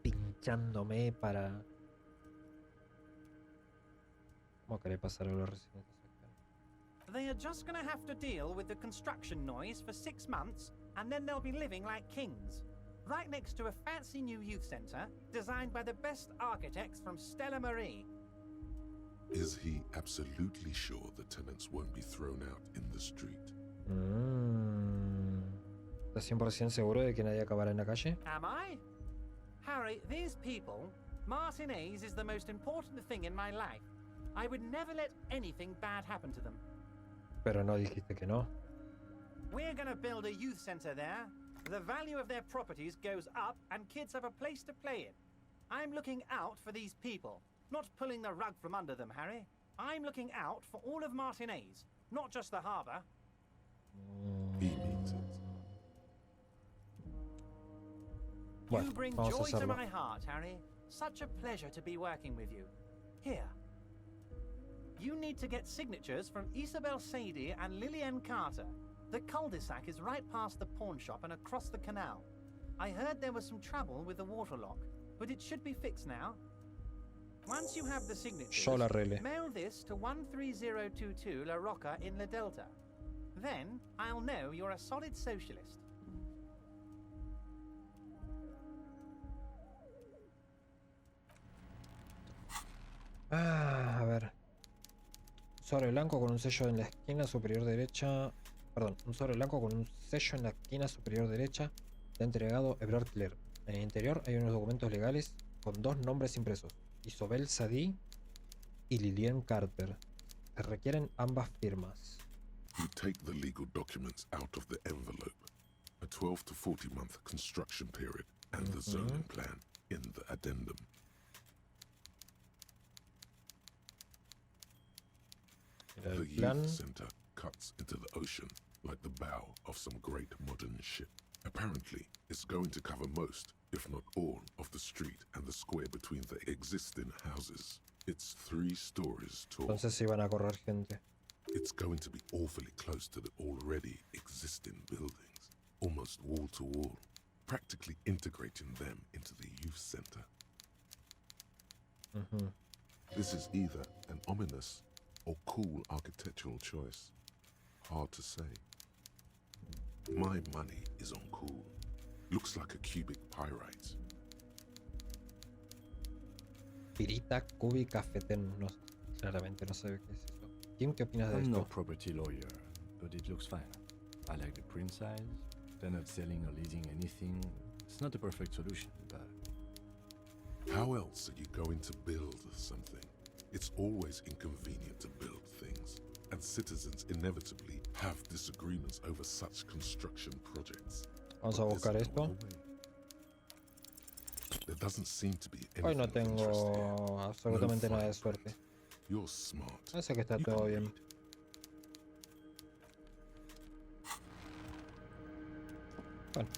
pinchándome para... ¿Cómo querés pasar a los residentes? They are just gonna have to deal with the construction noise for 6 months, and then they'll be living like kings. Right next to a fancy new youth center, designed by the best architects from Stella Marie. Is he absolutely sure the tenants won't be thrown out in the street? ¿Estás 100% seguro de que nadie acabará en la calle? Am I? Harry, these people, Martinez is the most important thing in my life. I would never let anything bad happen to them. Pero no dijiste que no. We're gonna build a youth center there. The value of their properties goes up and kids have a place to play in. I'm looking out for these people, not pulling the rug from under them, Harry. I'm looking out for all of Martinez, not just the harbor. He means it. Bueno, You bring vamos a joy to hacerlo. my heart, Harry. Such a pleasure to be working with you. Here. You need to get signatures from Isabel Sadie and Lillian Carter. The cul-de-sac is right past the pawn shop and across the canal. I heard there was some trouble with the water lock, but it should be fixed now. Once you have the signatures, Yo la arreglé. mail this to 13022 La Rocca in La Delta. Then I'll know you're a solid socialist. A ver. Sobre blanco con un sello en la esquina superior derecha. Perdón, un sobre blanco con un sello en la esquina superior derecha. Le ha entregado Evrart. En el interior hay unos documentos legales con 2 nombres impresos: Isabel Sadie y Lillian Carter. Se requieren ambas firmas. You take the legal documents out of the envelope. A 12 to 40 month construction period and the zoning plan in the addendum. The youth center cuts into the ocean like the bow of some great modern ship. Apparently, it's going to cover most, if not all, of the street and the square between the existing houses. It's 3 stories tall. Entonces iban a correr gente. It's going to be awfully close to the already existing buildings, almost wall to wall, practically integrating them into the youth center. This is either an ominous or cool architectural choice. Hard to say. My money is on cool. Looks like a cubic pyrite. Pirita cúbica feten. No, claramente no sabe qué es eso. Kim, ¿qué opinas de I'm esto? no property lawyer, but it looks fine. I like the print size. They're not selling or leasing anything. It's not a perfect solution, but... How else are you going to build something? It's always inconvenient to build things, and citizens inevitably have disagreements over such construction projects. Vamos a buscar esto. There doesn't seem to be Hoy no anything of interest here. tengo absolutamente No nada de fine suerte. You're smart. Parece que está You todo can bien. read. Bueno.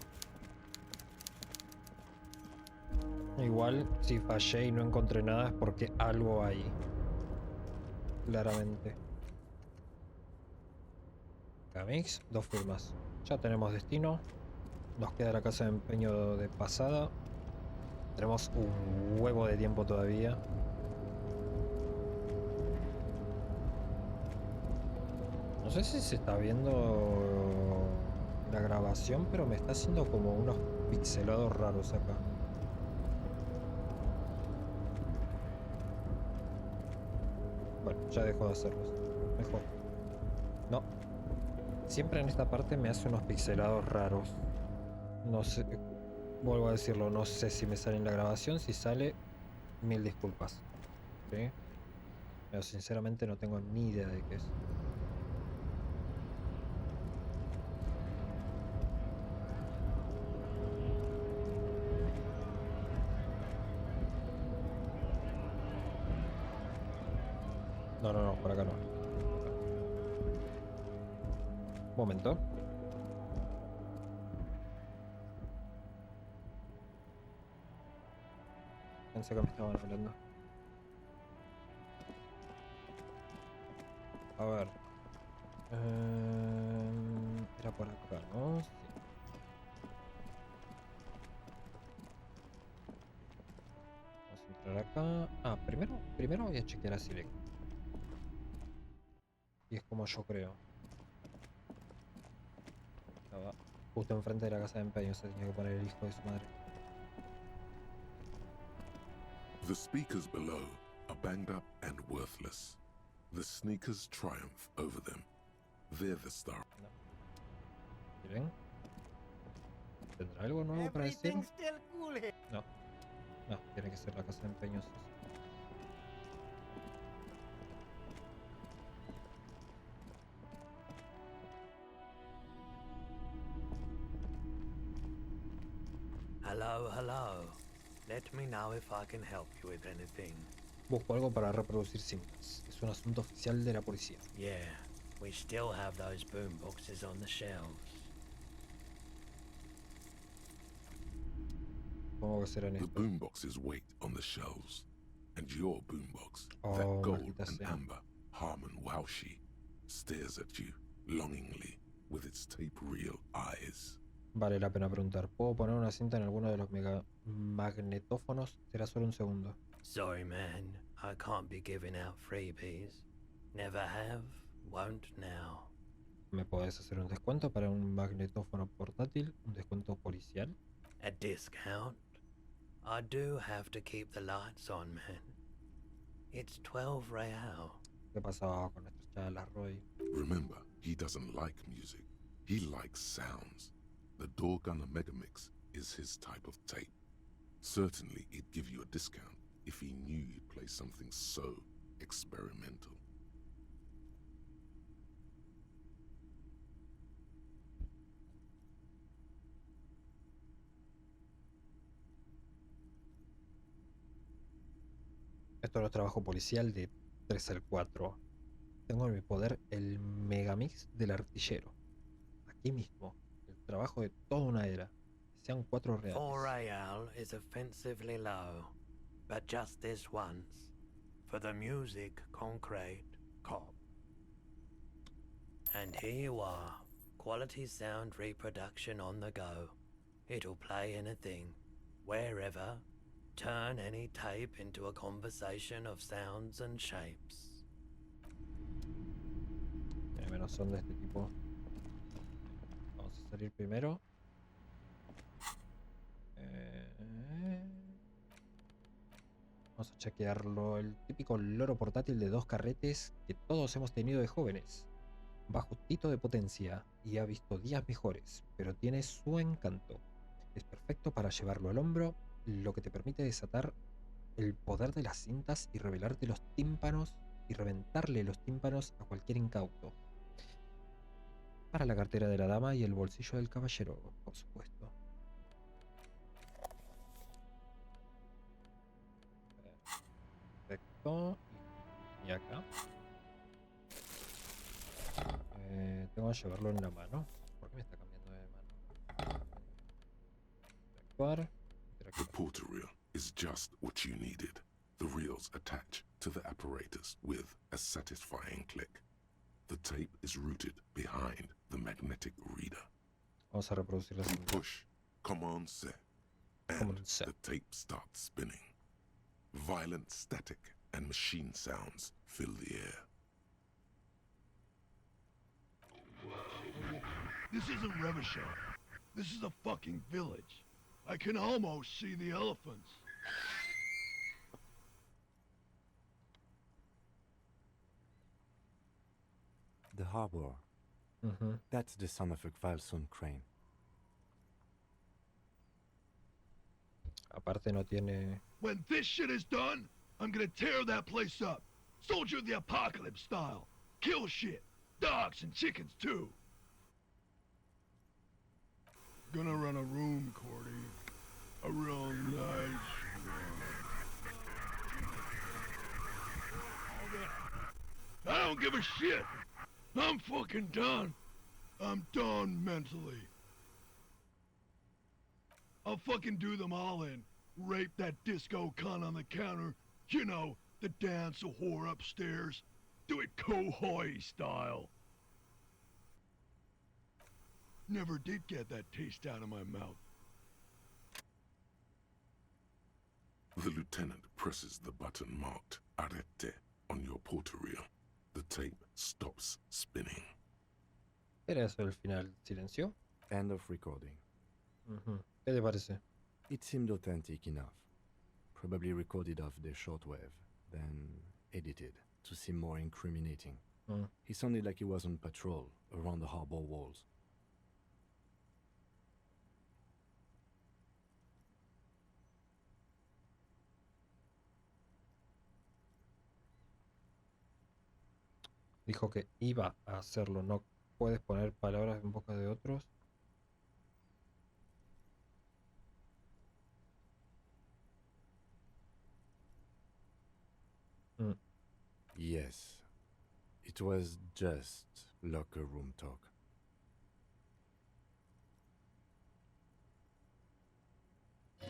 Igual, si fallé y no encontré nada es porque algo hay. Claramente. Camix, 2 firmas. Ya tenemos destino. Nos queda la casa de empeño de pasada. Tenemos un huevo de tiempo todavía. No sé si se está viendo la grabación, pero me está haciendo como unos pixelados raros acá. Bueno, ya dejó de hacerlos. Mejor. No. Siempre en esta parte me hace unos pixelados raros. No sé. Vuelvo a decirlo, no sé si me sale en la grabación. Si sale, 1000 disculpas. ¿Sí? Pero sinceramente no tengo ni idea de qué es. No, no, no, por acá no. Un momento. Pensé que me estaban hablando. A ver. Era por acá, ¿no? Sí. Vamos a entrar acá. Ah, primero voy a chequear a Select. Y es como yo creo. Estaba justo enfrente de la casa de empeño, se tenía que poner el hijo de su madre. The speakers below are banged up and worthless. The sneakers triumph over them. They're the star. ¿Miren? ¿Tendrá algo nuevo para decir? No. No, tiene que ser la casa de empeños. Hello, hello. Let me know if I can help you with anything. Busco algo para reproducir cintas. Es un asunto oficial de la policía. Yeah, we still have those boom boxes on the shelves. ¿Cómo serán The estos? boomboxes wait on the shelves, and your boombox, Oh, that gold maldita and sea. amber Harman Waushi, stares at you longingly with its tape-reel eyes. Vale la pena preguntar. ¿Puedo poner una cinta en alguno de los magnetófonos? Será solo un segundo. Sorry, man. I can't be giving out freebies. Never have, won't now. ¿Me podés hacer un descuento para un magnetófono portátil? ¿Un descuento policial? A discount? I do have to keep the lights on, man. It's 12 real. ¿Qué pasaba con nuestras charlas, Roy? Remember, he doesn't like music. He likes sounds. The Doorgunner Megamix is his type of tape. Certainly, he'd give you a discount if he knew you'd play something so experimental. Esto no es trabajo policial de 3 al 4. Tengo en mi poder el megamix del artillero. Aquí mismo. El trabajo de toda una era. Sean 4 reales. 4 real is offensively low, but just this once. For the music, concrete, cop. And here you are. Quality sound reproduction on the go. It'll play anything, wherever. Turn any tape into a conversation of sounds and shapes. Menos son de este tipo. Vamos a salir primero. Vamos a chequearlo. El típico loro portátil de 2 carretes que todos hemos tenido de jóvenes. Va justito de potencia y ha visto días mejores, pero tiene su encanto. Es perfecto para llevarlo al hombro, lo que te permite desatar el poder de las cintas y revelarte los tímpanos y reventarle los tímpanos a cualquier incauto. Para la cartera de la dama y el bolsillo del caballero, por supuesto. Perfecto. Y acá. Tengo que llevarlo en la mano. ¿Por qué me está cambiando de mano? Interactuar. The porter reel is just what you needed. The reels attach to the apparatus with a satisfying click. The tape is rooted behind the magnetic reader. Vamos a reproducir la You cinta. push Command set, and Command set. the tape starts spinning. Violent static and machine sounds fill the air. This isn't Revachol. This is a fucking village. I can almost see the elephants. The harbor. That's the son of a Kvalson crane. Aparte no tiene... When this shit is done, I'm gonna tear that place up. Soldier of the apocalypse style. Kill shit. Dogs and chickens too. Gonna run a room, Cordy. A real nice room. don't give a shit. I'm fucking done. I'm done mentally. I'll fucking do them all in. Rape that disco cunt on the counter. You know, the dance a whore upstairs. Do it Kohoi style. Never did get that taste out of my mouth. The lieutenant presses the button marked Arete on your portal reel. The tape stops spinning. ¿Era eso el final? ¿Silencio? End of recording. ¿Qué te parece? It seemed authentic enough. Probably recorded off the shortwave, then edited to seem more incriminating. He sounded like he was on patrol around the harbor walls. Dijo que iba a hacerlo. No puedes poner palabras en boca de otros. Yes. It was just locker room talk.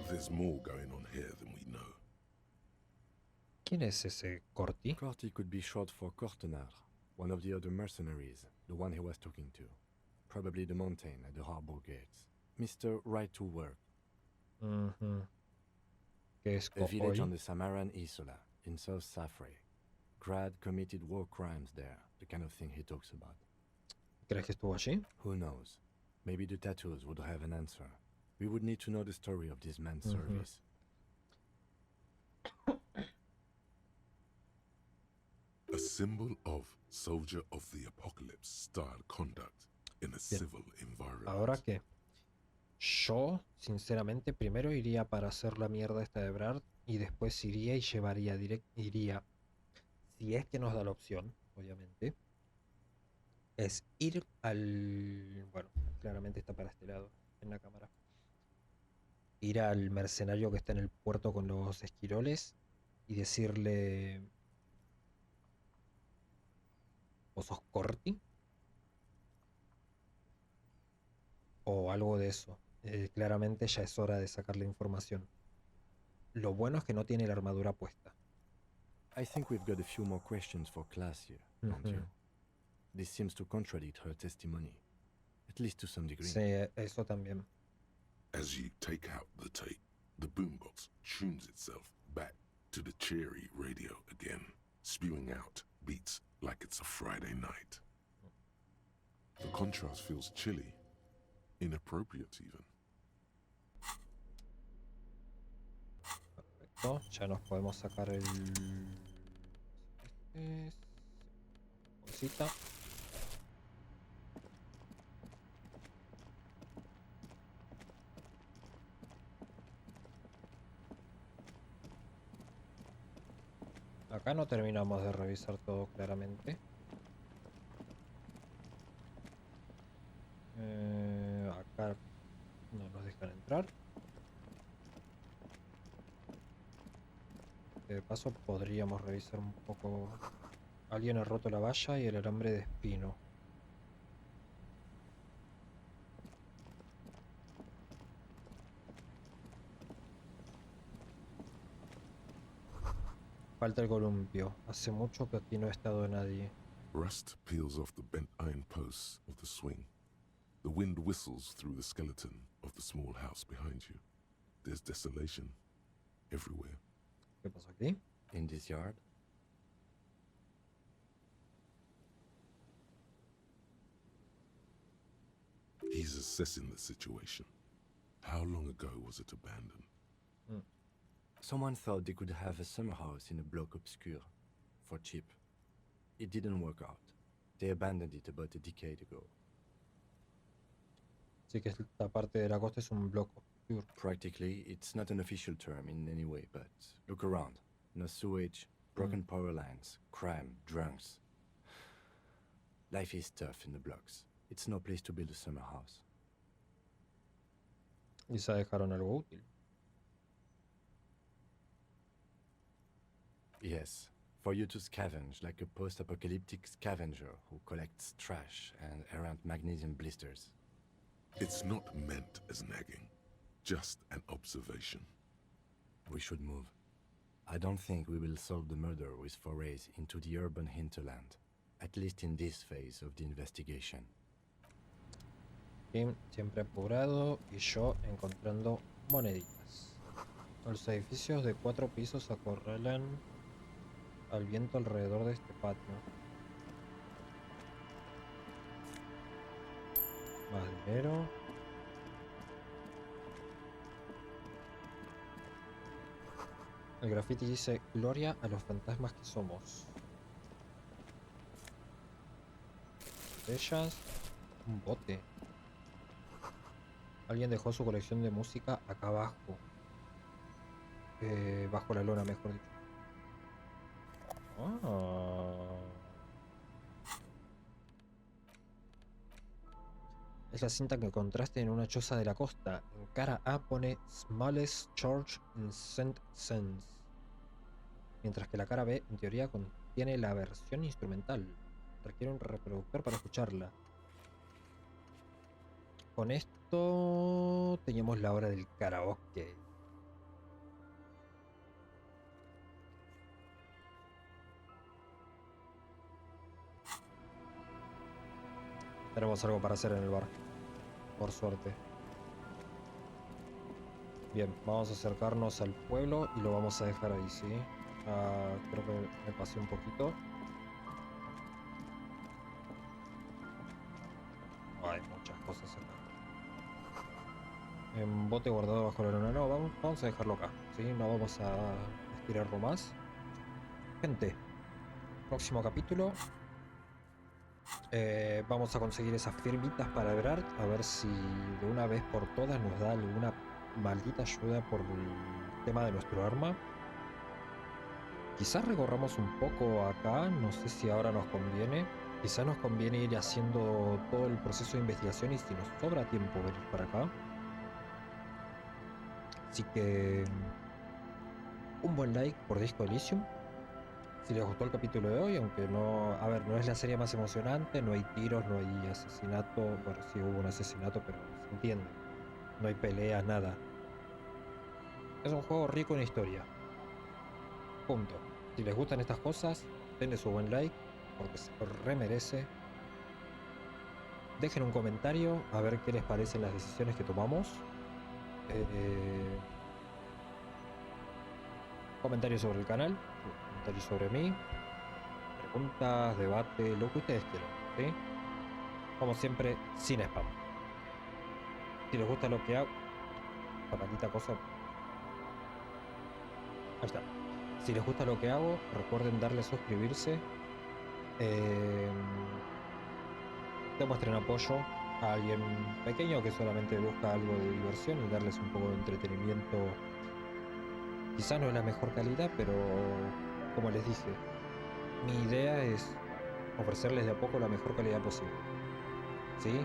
There's more going on here than we know. ¿Quién es ese Corti? Corti could be short for Cortenard, one of the other mercenaries, the one he was talking to. Probably the mountain at the harbor gates. Mr. Right to Work. ¿Qué es A village Kohoi? on the Samaran Isola, in South Safre. Grad committed war crimes there, the kind of thing he talks about. ¿Crees que estuvo allí? Who knows? Maybe the tattoos would have an answer. We would need to know the story of this man's service. A symbol of soldier of the apocalypse style conduct in a civil environment. ¿Ahora qué? Yo, sinceramente, primero iría para hacer la mierda esta de Evrart y después iría y llevaría iría, si es que nos da la opción, obviamente, es ir al... Bueno, claramente está para este lado, en la cámara. Ir al mercenario que está en el puerto con los esquiroles y decirle... ¿Vos sos Corti? O algo de eso. Claramente ya es hora de sacar la información. Lo bueno es que no tiene la armadura puesta. I think we've got a few more questions for class here, don't you? This seems to contradict her testimony, at least to some degree. Sí, eso también. As you take out the tape, the boombox tunes itself back to the cheery radio again, spewing out beats like it's a Friday night. The contrast feels chilly, inappropriate even. Perfecto, ya nos podemos sacar el... Bolsita. Acá no terminamos de revisar todo claramente. Acá no nos dejan entrar. De paso podríamos revisar un poco. Alguien ha roto la valla y el alambre de espino. Falta el columpio. Hace mucho que aquí no ha estado nadie. Rust peels off the bent iron posts of the swing. The wind whistles through the skeleton of the small house behind you. There's desolation everywhere. ¿Qué pasó aquí? In this yard? He's assessing the situation. How long ago was it abandoned? Someone thought they could have a summer house in a bloc obscure, for cheap. It didn't work out. They abandoned it about a decade ago. Sí que esta parte de la costa es un bloque. Practically, it's not an official term in any way, but look around. No sewage, broken power lines, crime, drunks. Life is tough in the blocks. It's no place to build a summer house. Quizá dejaron algo útil. Yes, For you to scavenge like a post-apocalyptic scavenger who collects trash and errant magnesium blisters. It's not meant as nagging, just an observation. We should move. I don't think we will solve the murder with forays into the urban hinterland, at least in this phase of the investigation. Tim siempre apurado y yo encontrando moneditas. Los edificios de 4 pisos acorralan al viento alrededor de este patio. Más dinero. El graffiti dice: gloria a los fantasmas que somos. Botellas. Un bote. Alguien dejó su colección de música acá abajo. Bajo la lona, mejor dicho. Es la cinta que encontraste en una choza de la costa. En cara A pone Smallest Church in St. Sense. Mientras que la cara B, en teoría, contiene la versión instrumental. Requiere un reproductor para escucharla. Con esto teníamos la hora del karaoke. Tenemos algo para hacer en el bar, por suerte. Bien, vamos a acercarnos al pueblo y lo vamos a dejar ahí, ¿sí? Creo que me pasé un poquito. Hay muchas cosas acá. En bote guardado bajo la luna. No, vamos a dejarlo acá, ¿sí? No vamos a estirarlo más. Gente, próximo capítulo. Vamos a conseguir esas firmitas para Evrart, a ver si de una vez por todas nos da alguna maldita ayuda por el tema de nuestro arma. Quizás recorramos un poco acá, no sé si ahora nos conviene. Quizás nos conviene ir haciendo todo el proceso de investigación y si nos sobra tiempo venir para acá. Así que un buen like por Disco Elysium. Si les gustó el capítulo de hoy, aunque no, a ver, no es la serie más emocionante, no hay tiros, no hay asesinato, bueno, sí hubo un asesinato, pero se entiende, no hay peleas, nada. Es un juego rico en historia. Punto. Si les gustan estas cosas, denle su buen like, porque se lo remerece. Dejen un comentario a ver qué les parecen las decisiones que tomamos. Comentarios sobre el canal, comentarios sobre mí, preguntas, debate, lo que ustedes quieran, ¿sí? Como siempre, sin spam. Si les gusta lo que hago, esta maldita cosa. Ahí está. Si les gusta lo que hago, recuerden darle a suscribirse. Demuestren apoyo a alguien pequeño que solamente busca algo de diversión y darles un poco de entretenimiento. Quizá no es la mejor calidad, pero como les dije, mi idea es ofrecerles de a poco la mejor calidad posible. ¿Sí?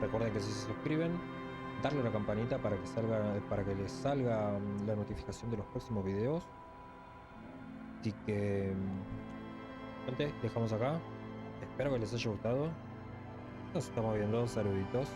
Recuerden que si se suscriben, darle a la campanita para que les salga la notificación de los próximos videos. Así que, gente, dejamos acá. Espero que les haya gustado. Nos estamos viendo. Saluditos.